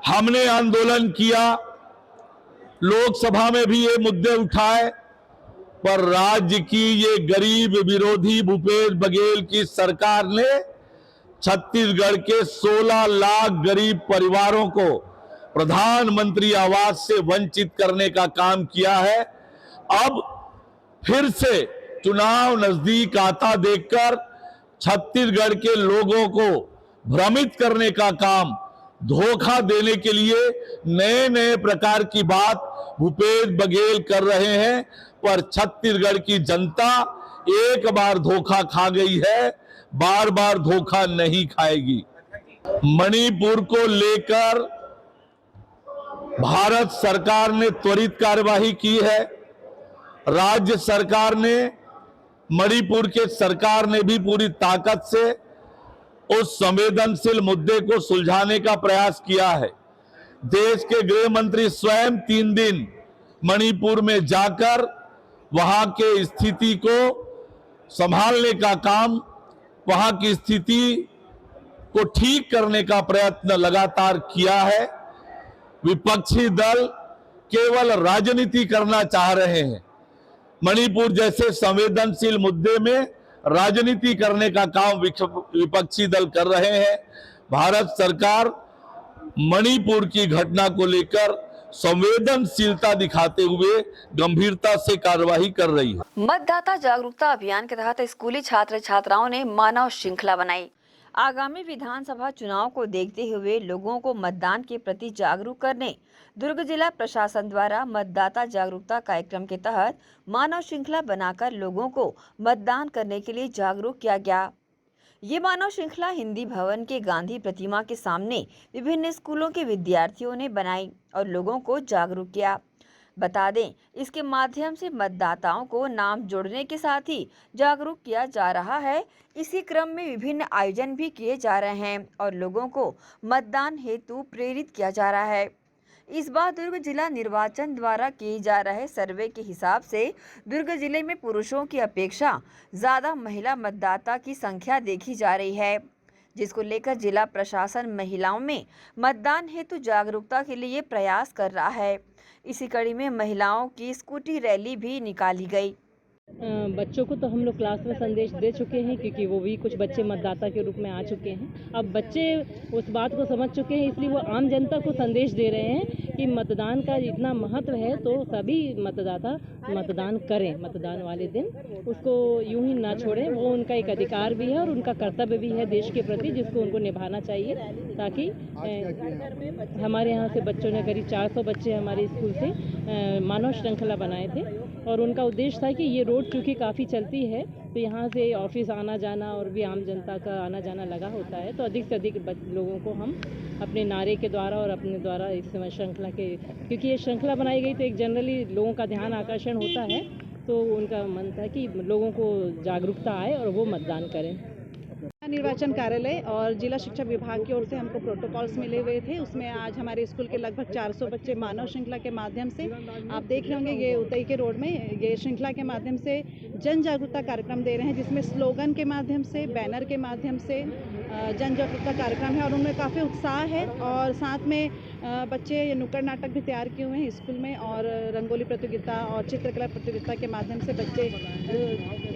हमने आंदोलन किया, लोकसभा में भी ये मुद्दे उठाए, पर राज्य की ये गरीब विरोधी भूपेश बघेल की सरकार ने छत्तीसगढ़ के 16 लाख गरीब परिवारों को प्रधानमंत्री आवास से वंचित करने का काम किया है। अब फिर से चुनाव नजदीक आता देखकर छत्तीसगढ़ के लोगों को भ्रमित करने का काम, धोखा देने के लिए नए नए प्रकार की बात भूपेश बघेल कर रहे हैं। पर छत्तीसगढ़ की जनता एक बार धोखा खा गई है, बार बार धोखा नहीं खाएगी। मणिपुर को लेकर भारत सरकार ने त्वरित कार्यवाही की है। राज्य सरकार ने, मणिपुर के सरकार ने भी पूरी ताकत से उस संवेदनशील मुद्दे को सुलझाने का प्रयास किया है। देश के गृह मंत्री स्वयं 3 दिन मणिपुर में जाकर वहां के स्थिति को संभालने का काम, वहां की स्थिति को ठीक करने का प्रयत्न लगातार किया है। विपक्षी दल केवल राजनीति करना चाह रहे हैं। मणिपुर जैसे संवेदनशील मुद्दे में राजनीति करने का काम विपक्षी दल कर रहे हैं। भारत सरकार मणिपुर की घटना को लेकर संवेदनशीलता दिखाते हुए गंभीरता से कार्यवाही कर रही है। मतदाता जागरूकता अभियान के तहत स्कूली छात्र छात्राओं ने मानव श्रृंखला बनाई। आगामी विधानसभा चुनाव को देखते हुए लोगों को मतदान के प्रति जागरूक करने दुर्ग जिला प्रशासन द्वारा मतदाता जागरूकता कार्यक्रम के तहत मानव श्रृंखला बनाकर लोगों को मतदान करने के लिए जागरूक किया गया। ये मानव श्रृंखला हिंदी भवन के गांधी प्रतिमा के सामने विभिन्न स्कूलों के विद्यार्थियों ने बनाई और लोगों को जागरूक किया। बता दें, इसके माध्यम से मतदाताओं को नाम जोड़ने के साथ ही जागरूक किया जा रहा है। इसी क्रम में विभिन्न आयोजन भी किए जा रहे हैं और लोगों को मतदान हेतु प्रेरित किया जा रहा है। इस बार दुर्ग जिला निर्वाचन द्वारा किए जा रहे सर्वे के हिसाब से दुर्ग जिले में पुरुषों की अपेक्षा ज़्यादा महिला मतदाता की संख्या देखी जा रही है, जिसको लेकर जिला प्रशासन महिलाओं में मतदान हेतु जागरूकता के लिए प्रयास कर रहा है। इसी कड़ी में महिलाओं की स्कूटी रैली भी निकाली गई। बच्चों को तो हम लोग क्लास में संदेश दे चुके हैं, क्योंकि वो भी कुछ बच्चे मतदाता के रूप में आ चुके हैं। अब बच्चे उस बात को समझ चुके हैं, इसलिए वो आम जनता को संदेश दे रहे हैं कि मतदान का इतना महत्व है तो सभी मतदाता मतदान करें। मतदान वाले दिन उसको यूं ही ना छोड़ें, वो उनका एक अधिकार भी है और उनका कर्तव्य भी है देश के प्रति, जिसको उनको निभाना चाहिए। ताकि हमारे यहाँ से बच्चों ने करीब 400 बच्चे हमारे स्कूल से मानव श्रृंखला बनाए थे और उनका उद्देश्य था कि ये रोड चूँकि काफ़ी चलती है तो यहाँ से ऑफिस आना जाना और भी आम जनता का आना जाना लगा होता है, तो अधिक से अधिक लोगों को हम अपने नारे के द्वारा और अपने द्वारा इस श्रृंखला के, क्योंकि ये श्रृंखला बनाई गई तो एक जनरली लोगों का ध्यान आकर्षण होता है, तो उनका मन था कि लोगों को जागरूकता आए और वो मतदान करें। निर्वाचन कार्यालय और जिला शिक्षा विभाग की ओर से हमको प्रोटोकॉल्स मिले हुए थे। उसमें आज हमारे स्कूल के लगभग 400 बच्चे मानव श्रृंखला के माध्यम से, आप देख रहे होंगे ये उतई के रोड में, ये श्रृंखला के माध्यम से जन जागरूकता कार्यक्रम दे रहे हैं, जिसमें स्लोगन के माध्यम से, बैनर के माध्यम से जन जागरूकता कार्यक्रम है और उनमें काफ़ी उत्साह है। और साथ में बच्चे नुक्कड़ नाटक भी तैयार किए हुए हैं स्कूल में और रंगोली प्रतियोगिता और चित्रकला प्रतियोगिता के माध्यम से बच्चे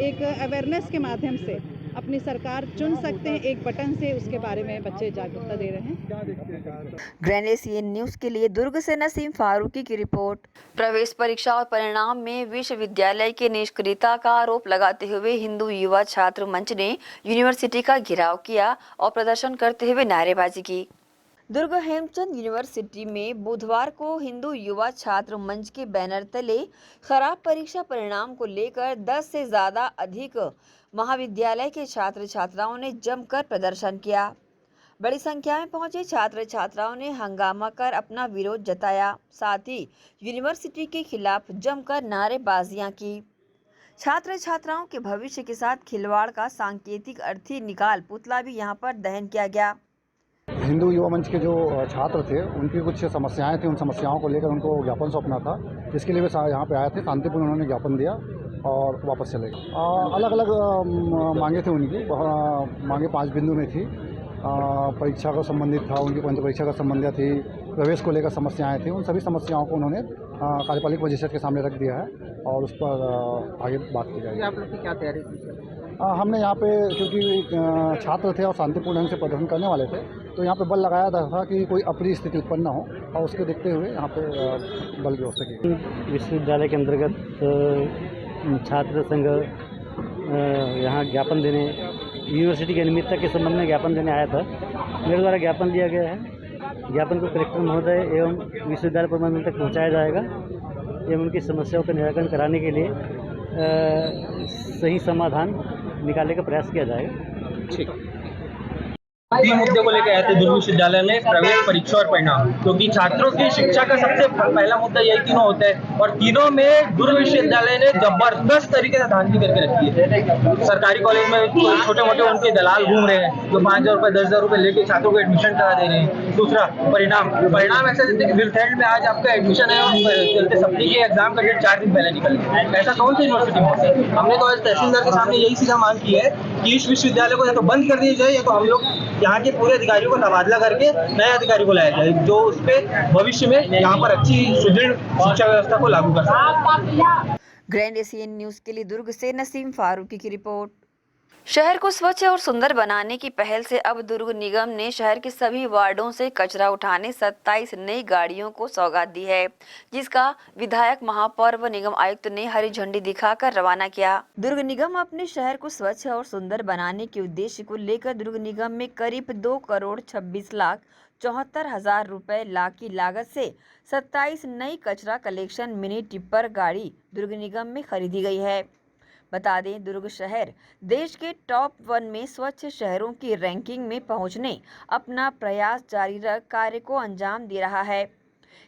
एक अवेयरनेस के माध्यम से अपनी सरकार चुन सकते हैं एक बटन से, उसके बारे में बच्चे जागरूकता दे रहे हैं। ग्रैंड एशियन न्यूज के लिए दुर्ग से नसीम फारूकी की रिपोर्ट। प्रवेश परीक्षा और परिणाम में विश्वविद्यालय के निष्क्रियता का आरोप लगाते हुए हिंदू युवा छात्र मंच ने यूनिवर्सिटी का घेराव किया और प्रदर्शन करते हुए नारेबाजी की। दुर्ग हेमचंद यूनिवर्सिटी में बुधवार को हिंदू युवा छात्र मंच के बैनर तले खराब परीक्षा परिणाम को लेकर 10 से ज़्यादा अधिक महाविद्यालय के छात्र छात्राओं ने जमकर प्रदर्शन किया। बड़ी संख्या में पहुंचे छात्र छात्राओं ने हंगामा कर अपना विरोध जताया, साथ ही यूनिवर्सिटी के खिलाफ जमकर नारेबाजियां की। छात्र छात्राओं के भविष्य के साथ खिलवाड़ का सांकेतिक अर्थी निकाल पुतला भी यहां पर दहन किया गया। हिंदू युवा मंच के जो छात्र थे उनकी कुछ समस्याएं थी, उन समस्याओं को लेकर उनको ज्ञापन सौंपना था, जिसके लिए वे यहाँ पे आए थे। शांतिपूर्ण उन्होंने ज्ञापन दिया और वापस चले गए। अलग अलग मांगे थे उनकी, मांगे 5 बिंदु में थी। परीक्षा को संबंधित था, उनकी पंच परीक्षा का संबंधित थी, प्रवेश को लेकर समस्याएं थी। उन सभी समस्याओं को उन्होंने कार्यपालिक मजिस्ट्रेट के सामने रख दिया है और उस पर आगे बात की जाएगी। आप लोग की क्या तैयारी थी? हमने यहाँ पे, क्योंकि छात्र थे और शांतिपूर्ण ढंग से प्रदर्शन करने वाले थे, तो यहाँ पे बल लगाया था कि कोई अप्रिय स्थिति उत्पन्न न हो, और उसके देखते हुए यहाँ पे बल की व्यवस्था की। विश्वविद्यालय के अंतर्गत छात्र संघ यहाँ ज्ञापन देने, यूनिवर्सिटी की अनियमितता के संबंध में ज्ञापन देने आया था। मेरे द्वारा ज्ञापन दिया गया है। ज्ञापन को कलेक्टर महोदय एवं विश्वविद्यालय प्रबंधन तक पहुँचाया जाएगा एवं उनकी समस्याओं का निराकरण कराने के लिए सही समाधान निकालने का प्रयास किया जाएगा। ठीक। 3 मुद्दे को लेकर आए थे दुर्ग विश्वविद्यालय में, प्रवेश, परीक्षा और परिणाम, क्योंकि छात्रों की शिक्षा का सबसे पहला मुद्दा यही तीनों होता है और तीनों में दुर्ग विश्वविद्यालय ने जबरदस्त तरीके से धांधली करके रखी है। सरकारी कॉलेज में छोटे मोटे उनके दलाल घूम रहे हैं जो 5,000 रुपये 10,000 रुपये लेके छात्रों को एडमिशन करा दे रहे हैं। दूसरा परिणाम ऐसा देते हैं कि विलथेल्ड में आज आपका एडमिशन है और सप्ली के एग्जाम का डेट 4 दिन पहले निकल गया। ऐसा कौन सी यूनिवर्सिटी में होता है? हमने तो आज तहसीलदार के सामने यही सीधा मांग की है कि इस विश्वविद्यालय को या तो बंद कर दिया जाए या तो हम लोग यहाँ के पूरे अधिकारियों को तबादला करके नए अधिकारी को लाया जाए जो उस पे भविष्य में यहाँ पर अच्छी सुदृढ़ शिक्षा व्यवस्था को लागू कर सके। ग्रैंड एशियन न्यूज के लिए दुर्ग से नसीम फारूकी की रिपोर्ट। शहर को स्वच्छ और सुंदर बनाने की पहल से अब दुर्ग निगम ने शहर के सभी वार्डों से कचरा उठाने 27 नई गाड़ियों को सौगात दी है, जिसका विधायक, महापौर व निगम आयुक्त ने हरी झंडी दिखाकर रवाना किया। दुर्ग निगम अपने शहर को स्वच्छ और सुंदर बनाने के उद्देश्य को लेकर दुर्ग निगम में करीब 2,26,74,000 रुपए की लागत से 27 नई कचरा कलेक्शन मिनी टिप्पर गाड़ी दुर्ग निगम में खरीदी गई है। बता दें, दुर्ग शहर देश के टॉप 1 में स्वच्छ शहरों की रैंकिंग में पहुंचने अपना प्रयास जारी रख कार्य को अंजाम दे रहा है।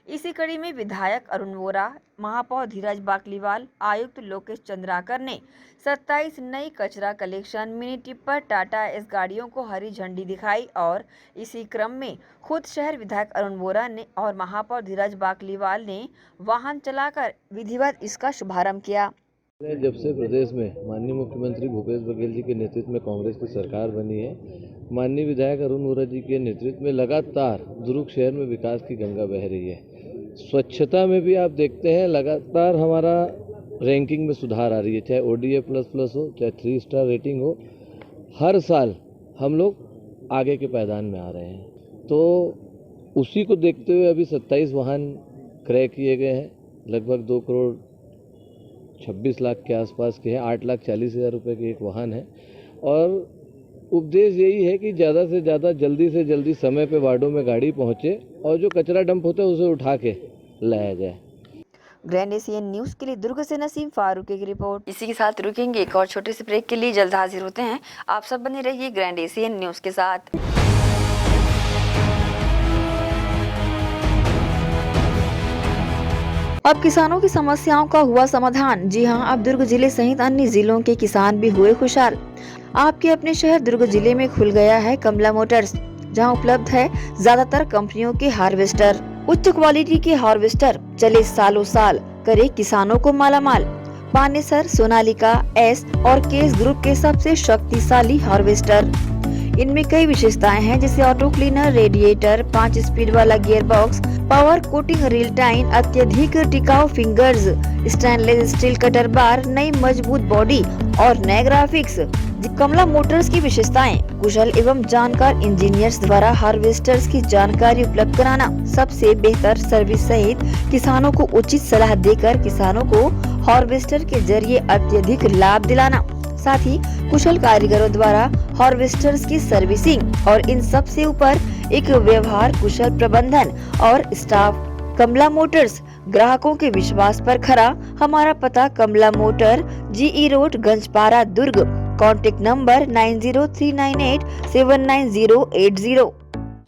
इसी कड़ी में विधायक अरुण वोरा, महापौर धीरज बाकलीवाल, आयुक्त लोकेश चंद्राकर ने 27 नई कचरा collection mini tipper Tata S गाड़ियों को हरी झंडी दिखाई और इसी क्रम में खुद शहर विधायक अरुण वोरा ने और महापौर धीरज बाकलीवाल ने वाहन चलाकर विधिवत इसका शुभारंभ किया। जब से प्रदेश में माननीय मुख्यमंत्री भूपेश बघेल जी के नेतृत्व में कांग्रेस की सरकार बनी है, माननीय विधायक अरुण वोरा जी के नेतृत्व में लगातार दुर्ग शहर में विकास की गंगा बह रही है। स्वच्छता में भी आप देखते हैं लगातार हमारा रैंकिंग में सुधार आ रही है, चाहे ODA++ हो, चाहे 3 स्टार रेटिंग हो, हर साल हम लोग आगे के पायदान में आ रहे हैं। तो उसी को देखते हुए अभी 27 वाहन क्रय किए गए हैं, लगभग 2,26 लाख के आसपास के हैं, 8,40,000 रुपये के एक वाहन है और उद्देश्य यही है कि ज़्यादा से ज़्यादा जल्दी से जल्दी समय पे वार्डों में गाड़ी पहुंचे और जो कचरा डंप होता है उसे उठा के लाया जाए। ग्रैंड एशियन न्यूज़ के लिए दुर्ग से नसीम फारूकी की रिपोर्ट। इसी के साथ रुकेंगे एक और छोटे से ब्रेक के लिए, जल्द हाजिर होते हैं। आप सब बने रहिए ग्रैंड एशियन न्यूज़ के साथ। अब किसानों की समस्याओं का हुआ समाधान। जी हां, अब दुर्ग जिले सहित अन्य जिलों के किसान भी हुए खुशहाल। आपके अपने शहर दुर्ग जिले में खुल गया है कमला मोटर्स, जहां उपलब्ध है ज्यादातर कंपनियों के हार्वेस्टर। उच्च क्वालिटी के हार्वेस्टर चले सालों साल, करे किसानों को मालामाल। पानेसर, सोनालिका, एस और केस ग्रुप के सबसे शक्तिशाली हार्वेस्टर। इनमें कई विशेषताएं हैं, जैसे ऑटो क्लीनर, रेडिएटर, 5 स्पीड वाला gear box, power coating reel time, अत्यधिक टिकाऊ फिंगर्स, स्टेनलेस स्टील कटर बार, नई मजबूत बॉडी और नए ग्राफिक्स। कमला मोटर्स की विशेषताएं: कुशल एवं जानकार इंजीनियर्स द्वारा हार्वेस्टर्स की जानकारी उपलब्ध कराना, सबसे बेहतर सर्विस सहित किसानों को उचित सलाह देकर किसानों को हार्वेस्टर के जरिए अत्यधिक लाभ दिलाना, साथ ही कुशल कारीगरों द्वारा हार्वेस्टर्स की सर्विसिंग और इन सब से ऊपर एक व्यवहार कुशल प्रबंधन और स्टाफ। कमला मोटर्स ग्राहकों के विश्वास पर खरा। हमारा पता Kamala motor, GE road, Ganjpara, Durg. Contact number 9039879080।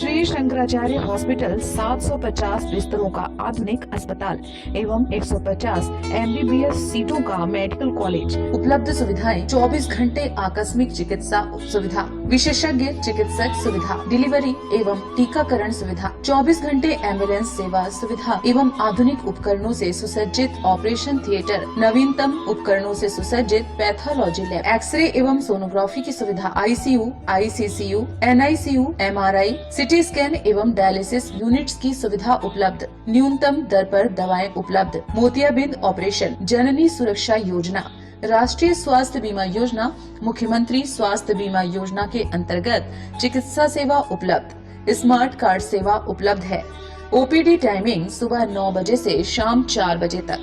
Shri Shankaracharya hospital 750 बिस्तरों का आधुनिक अस्पताल एवं 150 MBBS सीटों का मेडिकल कॉलेज। उपलब्ध सुविधाएं: 24 घंटे आकस्मिक चिकित्सा सुविधा, विशेषज्ञ चिकित्सक सुविधा, डिलीवरी एवं टीकाकरण सुविधा, 24 घंटे एम्बुलेंस सेवा सुविधा एवं आधुनिक उपकरणों से सुसज्जित ऑपरेशन थिएटर, नवीनतम उपकरणों से सुसज्जित पैथोलॉजी लैब, एक्सरे एवं सोनोग्राफी की सुविधा, ICU, ICCU, NICU, MRI, CT scan एवं डायलिसिस यूनिट्स की सुविधा उपलब्ध। न्यूनतम दर पर दवाएं उपलब्ध। मोतियाबिंद ऑपरेशन, जननी सुरक्षा योजना, राष्ट्रीय स्वास्थ्य बीमा योजना, मुख्यमंत्री स्वास्थ्य बीमा योजना के अंतर्गत चिकित्सा सेवा उपलब्ध। स्मार्ट कार्ड सेवा उपलब्ध है। OPD टाइमिंग सुबह 9 बजे से शाम 4 बजे तक।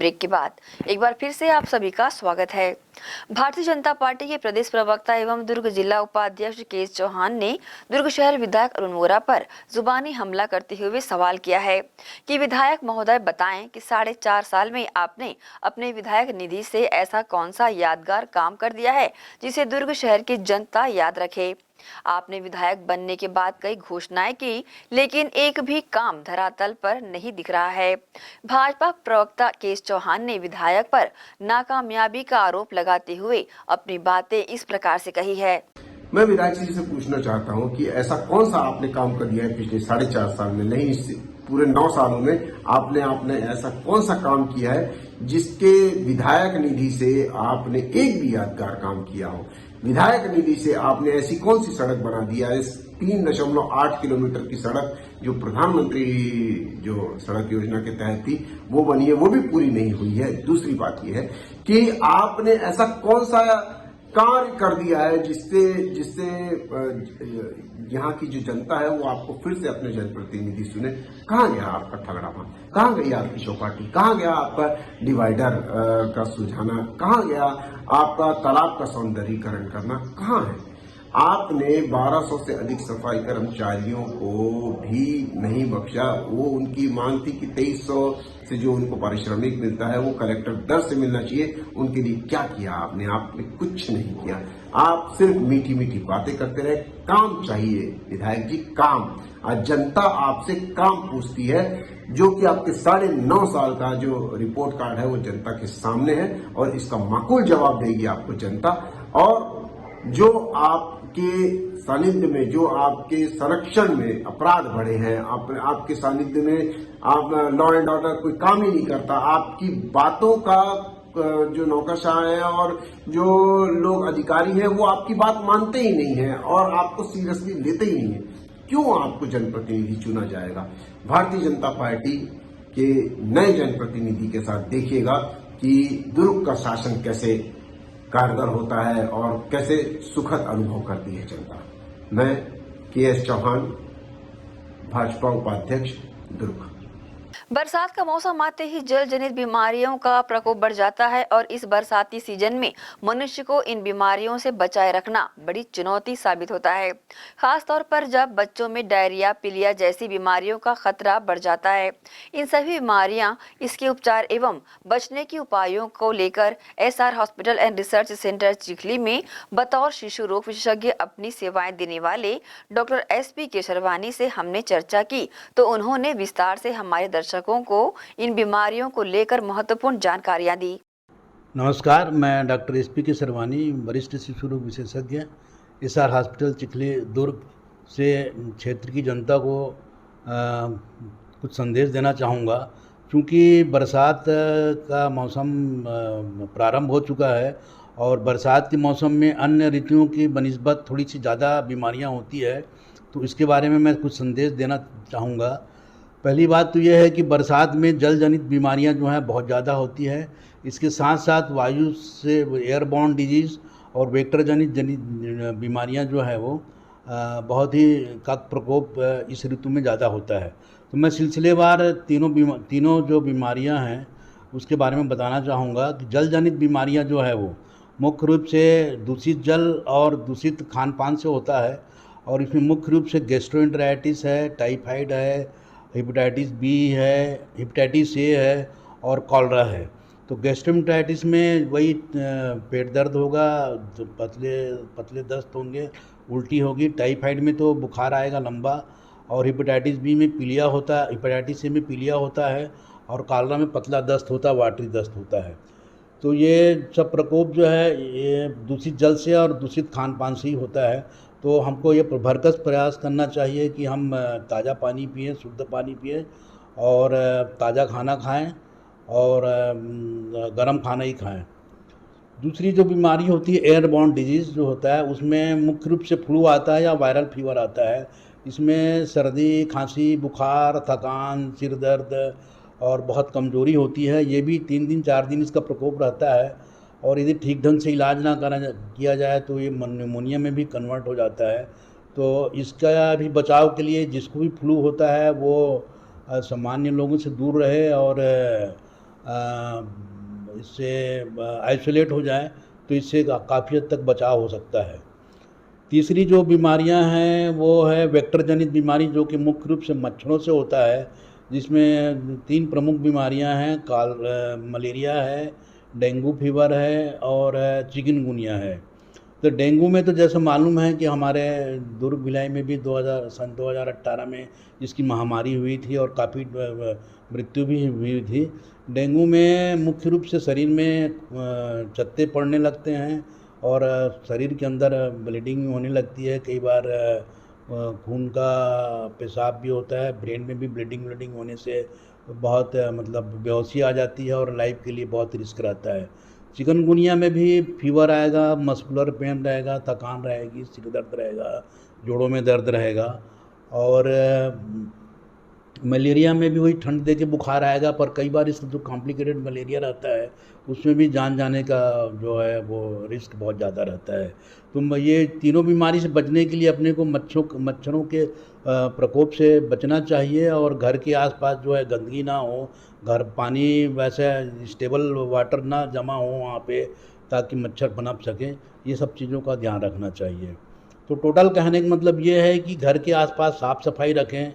ब्रेक के बाद एक बार फिर से आप सभी का स्वागत है। भारतीय जनता पार्टी के प्रदेश प्रवक्ता एवं दुर्ग जिला उपाध्यक्ष केएस चौहान ने दुर्ग शहर विधायक अरुण वोरा पर जुबानी हमला करते हुए सवाल किया है कि विधायक महोदय बताएं कि 4.5 साल में आपने अपने विधायक निधि से ऐसा कौन सा यादगार काम कर दिया है जिसे दुर्ग शहर की जनता याद रखे। आपने विधायक बनने के बाद कई घोषणाएं की, लेकिन एक भी काम धरातल पर नहीं दिख रहा है। भाजपा प्रवक्ता केएस चौहान ने विधायक पर नाकामयाबी का आरोप लगाते हुए अपनी बातें इस प्रकार से कही है। मैं विधायक जी से पूछना चाहता हूं कि ऐसा कौन सा आपने काम कर दिया है पिछले 4.5 साल में, नहीं इस पूरे 9 सालों में आपने ऐसा कौन सा काम किया है जिसके विधायक निधि से आपने एक भी यादगार काम किया हो। विधायक निधि से आपने ऐसी कौन सी सड़क बना दिया है? 3.8 किलोमीटर की सड़क जो प्रधानमंत्री जो सड़क योजना के तहत थी वो बनी है, वो भी पूरी नहीं हुई है। दूसरी बात यह है कि आपने ऐसा कौन सा कार्य कर दिया है जिससे यहाँ की जो जनता है वो आपको फिर से अपने जनप्रतिनिधि सुने। कहाँ गया आपका ठगड़ापन, कहाँ गई आपकी चौपाटी, कहाँ गया आपका डिवाइडर का सुझाना, कहाँ गया आपका तालाब का सौंदर्यीकरण करना, कहाँ है? आपने 1200 से अधिक सफाई कर्मचारियों को भी नहीं बख्शा। वो उनकी मांग थी कि 2300 से जो उनको पारिश्रमिक मिलता है वो कलेक्टर दर से मिलना चाहिए। उनके लिए क्या किया आपने? आपने कुछ नहीं किया। आप सिर्फ मीठी मीठी बातें करते रहे। काम चाहिए विधायक जी, काम। आज जनता आपसे काम पूछती है, जो कि आपके 9.5 साल का जो रिपोर्ट कार्ड है वो जनता के सामने है और इसका माकूल जवाब देगी आपको जनता। और जो आपके सानिध्य में, जो आपके संरक्षण में अपराध बढ़े हैं, आपके सानिध्य में आप लॉ एंड ऑर्डर कोई काम ही नहीं करता। आपकी बातों का जो नौकरशाह है और जो लोग अधिकारी हैं वो आपकी बात मानते ही नहीं है और आपको सीरियसली लेते ही नहीं है। क्यों आपको जनप्रतिनिधि चुना जाएगा? भारतीय जनता पार्टी के नए जनप्रतिनिधि के साथ देखिएगा कि दुर्ग का शासन कैसे कारगर होता है और कैसे सुखद अनुभव करती है जनता। मैं केएस चौहान, भाजपा उपाध्यक्ष, दुर्ग। बरसात का मौसम आते ही जल जनित बीमारियों का प्रकोप बढ़ जाता है और इस बरसाती सीजन में मनुष्य को इन बीमारियों से बचाए रखना बड़ी चुनौती साबित होता है। खास तौर पर जब बच्चों में डायरिया, पीलिया जैसी बीमारियों का खतरा बढ़ जाता है। इन सभी बीमारियां, इसके उपचार एवं बचने के उपायों को लेकर SR hospital and research centre Chikhli में बतौर शिशु रोग विशेषज्ञ अपनी सेवाएं देने वाले डॉक्टर SP केशरवानी से हमने चर्चा की तो उन्होंने विस्तार से हमारे दर्शकों को इन बीमारियों को लेकर महत्वपूर्ण जानकारियां दी। नमस्कार, मैं डॉक्टर SP केशरवानी, वरिष्ठ शिशु रोग विशेषज्ञ, SR हॉस्पिटल चिखली दुर्ग से क्षेत्र की जनता को कुछ संदेश देना चाहूँगा। क्योंकि बरसात का मौसम प्रारंभ हो चुका है और बरसात के मौसम में अन्य ऋतुओं की बनिस्बत थोड़ी सी ज़्यादा बीमारियाँ होती है, तो इसके बारे में मैं कुछ संदेश देना चाहूँगा। पहली बात तो यह है कि बरसात में जल जनित बीमारियां जो हैं बहुत ज़्यादा होती है। इसके साथ साथ वायु से एयरबॉर्न डिजीज़ और वेक्टर जनित बीमारियां जो है वो बहुत ही का प्रकोप इस ऋतु में ज़्यादा होता है। तो मैं सिलसिलेवार तीनों जो बीमारियां हैं उसके बारे में बताना चाहूँगा कि जल जनित बीमारियां जो है वो मुख्य रूप से दूषित जल और दूषित खान पान से होता है और इसमें मुख्य रूप से गैस्ट्रोएंटेराइटिस है, टाइफाइड है, हेपेटाइटिस B है, हेपेटाइटिस A है और कॉलरा है। तो गैस्ट्रोएंटेराइटिस में वही पेट दर्द होगा, पतले दस्त होंगे, उल्टी होगी। टाइफाइड में तो बुखार आएगा लंबा और हेपेटाइटिस B में पीलिया होता है, हेपेटाइटिस A में पीलिया होता है और कॉलरा में पतला दस्त होता है, वाटरी दस्त होता है। तो ये सब प्रकोप जो है ये दूषित जल से और दूषित खान पान से ही होता है। तो हमको ये भरकस प्रयास करना चाहिए कि हम ताज़ा पानी पिएं, शुद्ध पानी पिएं और ताज़ा खाना खाएं और गर्म खाना ही खाएं। दूसरी जो बीमारी होती है एयरबॉर्न डिजीज़ जो होता है उसमें मुख्य रूप से फ्लू आता है या वायरल फीवर आता है। इसमें सर्दी, खांसी, बुखार, थकान, सिर दर्द और बहुत कमज़ोरी होती है। ये भी 3 दिन 4 दिन इसका प्रकोप रहता है और यदि ठीक ढंग से इलाज ना किया जाए तो ये निमोनिया में भी कन्वर्ट हो जाता है। तो इसका भी बचाव के लिए जिसको भी फ्लू होता है वो सामान्य लोगों से दूर रहे और इससे आइसोलेट हो जाए तो इससे काफ़ी हद तक बचाव हो सकता है। तीसरी जो बीमारियां हैं वो है वेक्टर जनित बीमारी, जो कि मुख्य रूप से मच्छरों से होता है, जिसमें 3 प्रमुख बीमारियां हैं, मलेरिया है, डेंगू फीवर है और चिकनगुनिया है। तो डेंगू में तो जैसे मालूम है कि हमारे दुर्ग भिलाई में भी सन 2018 में इसकी महामारी हुई थी और काफ़ी मृत्यु भी हुई थी। डेंगू में मुख्य रूप से शरीर में चत्ते पड़ने लगते हैं और शरीर के अंदर ब्लीडिंग होने लगती है। कई बार खून का पेशाब भी होता है, ब्रेन में भी ब्लीडिंग होने से बहुत मतलब बेहोशी आ जाती है और लाइफ के लिए बहुत रिस्क रहता है। चिकनगुनिया में भी फीवर आएगा, मस्कुलर पेन रहेगा, थकान रहेगी, सिर दर्द रहेगा, जोड़ों में दर्द रहेगा। और मलेरिया में भी वही ठंड दे के बुखार आएगा, पर कई बार इसका जो कॉम्प्लिकेटेड मलेरिया रहता है उसमें भी जान जाने का जो है वो रिस्क बहुत ज़्यादा रहता है। तो ये तीनों बीमारी से बचने के लिए अपने को मच्छरों के प्रकोप से बचना चाहिए और घर के आसपास जो है गंदगी ना हो, घर पानी वैसे स्टेबल वाटर ना जमा हो वहाँ पे, ताकि मच्छर पनप सकें। ये सब चीज़ों का ध्यान रखना चाहिए। तो टोटल कहने का मतलब ये है कि घर के आसपास साफ़ सफाई रखें,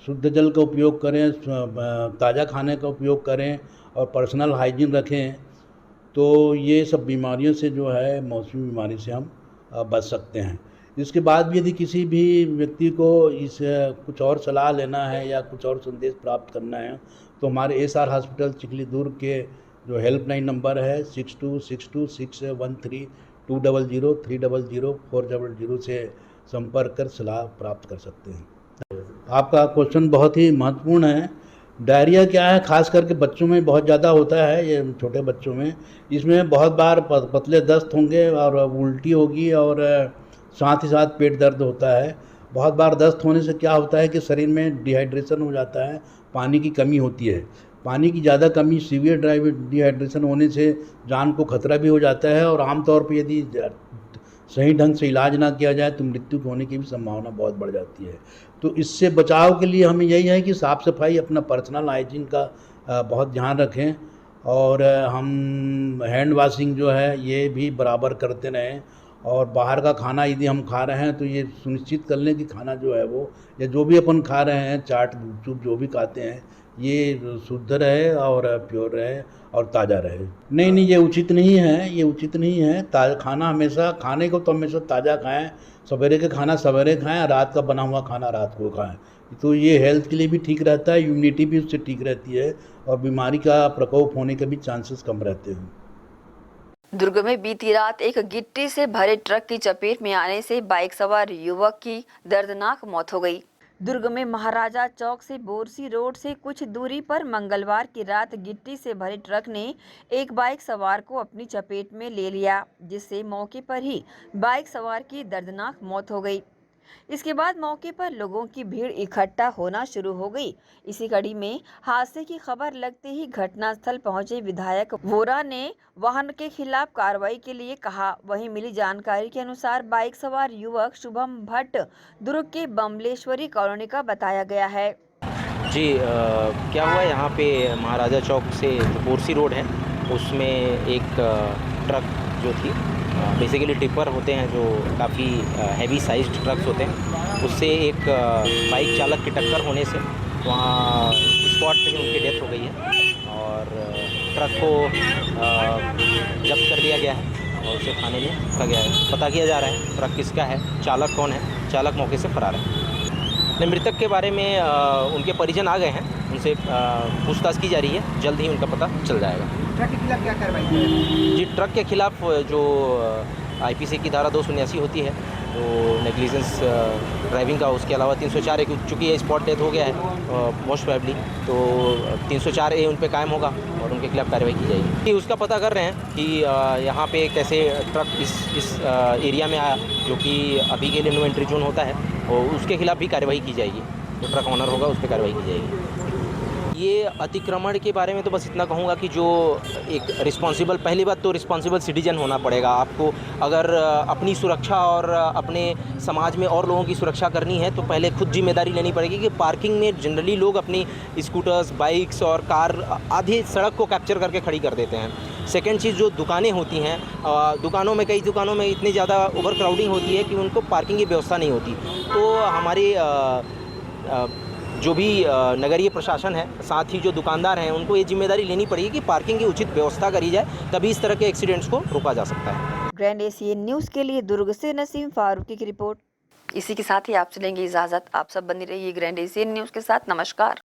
शुद्ध जल का उपयोग करें, ताज़ा खाने का उपयोग करें और पर्सनल हाइजीन रखें। तो ये सब बीमारियों से जो है मौसमी बीमारी से हम बच सकते हैं। इसके बाद भी यदि किसी भी व्यक्ति को इस कुछ और सलाह लेना है या कुछ और संदेश प्राप्त करना है तो हमारे एसआर हॉस्पिटल चिखली दुर्ग के जो हेल्पलाइन नंबर है 6262613200 से संपर्क कर सलाह प्राप्त कर सकते हैं। आपका क्वेश्चन बहुत ही महत्वपूर्ण है। डायरिया क्या है, खास करके बच्चों में बहुत ज़्यादा होता है, ये छोटे बच्चों में। इसमें बहुत बार पतले दस्त होंगे और उल्टी होगी और साथ ही साथ पेट दर्द होता है। बहुत बार दस्त होने से क्या होता है कि शरीर में डिहाइड्रेशन हो जाता है, पानी की कमी होती है। पानी की ज़्यादा कमी, सीवियर डिहाइड्रेशन होने से जान को खतरा भी हो जाता है और आमतौर पर यदि सही ढंग से इलाज ना किया जाए तो मृत्यु होने की भी संभावना बहुत बढ़ जाती है। तो इससे बचाव के लिए हमें यही है कि साफ़ सफाई, अपना पर्सनल हाइजीन का बहुत ध्यान रखें और हम हैंड वॉशिंग जो है ये भी बराबर करते रहें। और बाहर का खाना यदि हम खा रहे हैं तो ये सुनिश्चित कर लें कि खाना जो है वो, या जो भी अपन खा रहे हैं, चाट गुपचुप जो भी खाते हैं, ये शुद्ध रहे और प्योर रहे और ताज़ा रहे। नहीं, ये उचित नहीं है, ये उचित नहीं है। ताज़ा खाना हमेशा, खाने को तो हमेशा ताज़ा खाएं, सवेरे का खाना सवेरे खाएं, रात का बना हुआ खाना रात को खाएं। तो ये हेल्थ के लिए भी ठीक रहता है, इम्यूनिटी भी उससे ठीक रहती है और बीमारी का प्रकोप होने के भी चांसेस कम रहते हैं। दुर्ग में बीती रात एक गिट्टी से भरे ट्रक की चपेट में आने से बाइक सवार युवक की दर्दनाक मौत हो गई। दुर्ग में महाराजा चौक से बोरसी रोड से कुछ दूरी पर मंगलवार की रात गिट्टी से भरे ट्रक ने एक बाइक सवार को अपनी चपेट में ले लिया, जिससे मौके पर ही बाइक सवार की दर्दनाक मौत हो गई। इसके बाद मौके पर लोगों की भीड़ इकट्ठा होना शुरू हो गई। इसी कड़ी में हादसे की खबर लगते ही घटनास्थल पहुंचे विधायक वोरा ने वाहन के खिलाफ कार्रवाई के लिए कहा। वहीं मिली जानकारी के अनुसार बाइक सवार युवक शुभम भट्ट दुर्ग के बमलेश्वरी कॉलोनी का बताया गया है। जी क्या हुआ, यहाँ पे महाराजा चौक से जो बोरसी रोड है उसमें एक ट्रक जो थी, बेसिकली टिपर होते हैं जो काफ़ी हैवी साइज्ड ट्रक्स होते हैं, उससे एक बाइक चालक की टक्कर होने से वहाँ स्पॉट पे ही उनकी डेथ हो गई है और ट्रक को जब्त कर लिया गया है और उसे थाने में रखा गया है। पता किया जा रहा है ट्रक किसका है, चालक कौन है। चालक मौके से फरार है। मृतक के बारे में उनके परिजन आ गए हैं, उनसे पूछताछ की जा रही है, जल्द ही उनका पता चल जाएगा। ट्रक के खिलाफ क्या कार्रवाई की है? जी, ट्रक के खिलाफ जो आईपीसी की धारा 279 होती है, तो नेग्लिजेंस ड्राइविंग का, उसके अलावा 304 एक, चूँकि ये स्पॉट डेथ हो गया है मोस्ट प्रोबेबली, तो 304A उन पे कायम होगा और उनके खिलाफ कार्रवाई की जाएगी। उसका पता कर रहे हैं कि यहाँ पे कैसे ट्रक इस एरिया में आया, जो कि अभी के लिए नो एंट्री जोन होता है, और उसके खिलाफ भी कार्रवाई की जाएगी। जो ट्रक ऑनर होगा उस पर कार्रवाई की जाएगी। ये अतिक्रमण के बारे में तो बस इतना कहूँगा कि जो एक रिस्पॉन्सिबल, पहली बात तो रिस्पॉन्सिबल सिटीजन होना पड़ेगा आपको। अगर अपनी सुरक्षा और अपने समाज में और लोगों की सुरक्षा करनी है तो पहले खुद जिम्मेदारी लेनी पड़ेगी कि पार्किंग में जनरली लोग अपनी स्कूटर्स, बाइक्स और कार आधी सड़क को कैप्चर करके खड़ी कर देते हैं। सेकेंड चीज़, जो दुकानें होती हैं, दुकानों में, कई दुकानों में इतनी ज़्यादा ओवर क्राउडिंग होती है कि उनको पार्किंग की व्यवस्था नहीं होती। तो हमारी जो भी नगरीय प्रशासन है, साथ ही जो दुकानदार हैं, उनको ये जिम्मेदारी लेनी पड़ेगी कि पार्किंग की उचित व्यवस्था करी जाए, तभी इस तरह के एक्सीडेंट्स को रोका जा सकता है। ग्रैंड एशियन न्यूज़ के लिए दुर्ग से नसीम फारूकी की रिपोर्ट। इसी के साथ ही आपसे लेंगे इजाज़त। आप सब बनी रहिए ग्रैंड एशियन न्यूज़ के साथ। नमस्कार।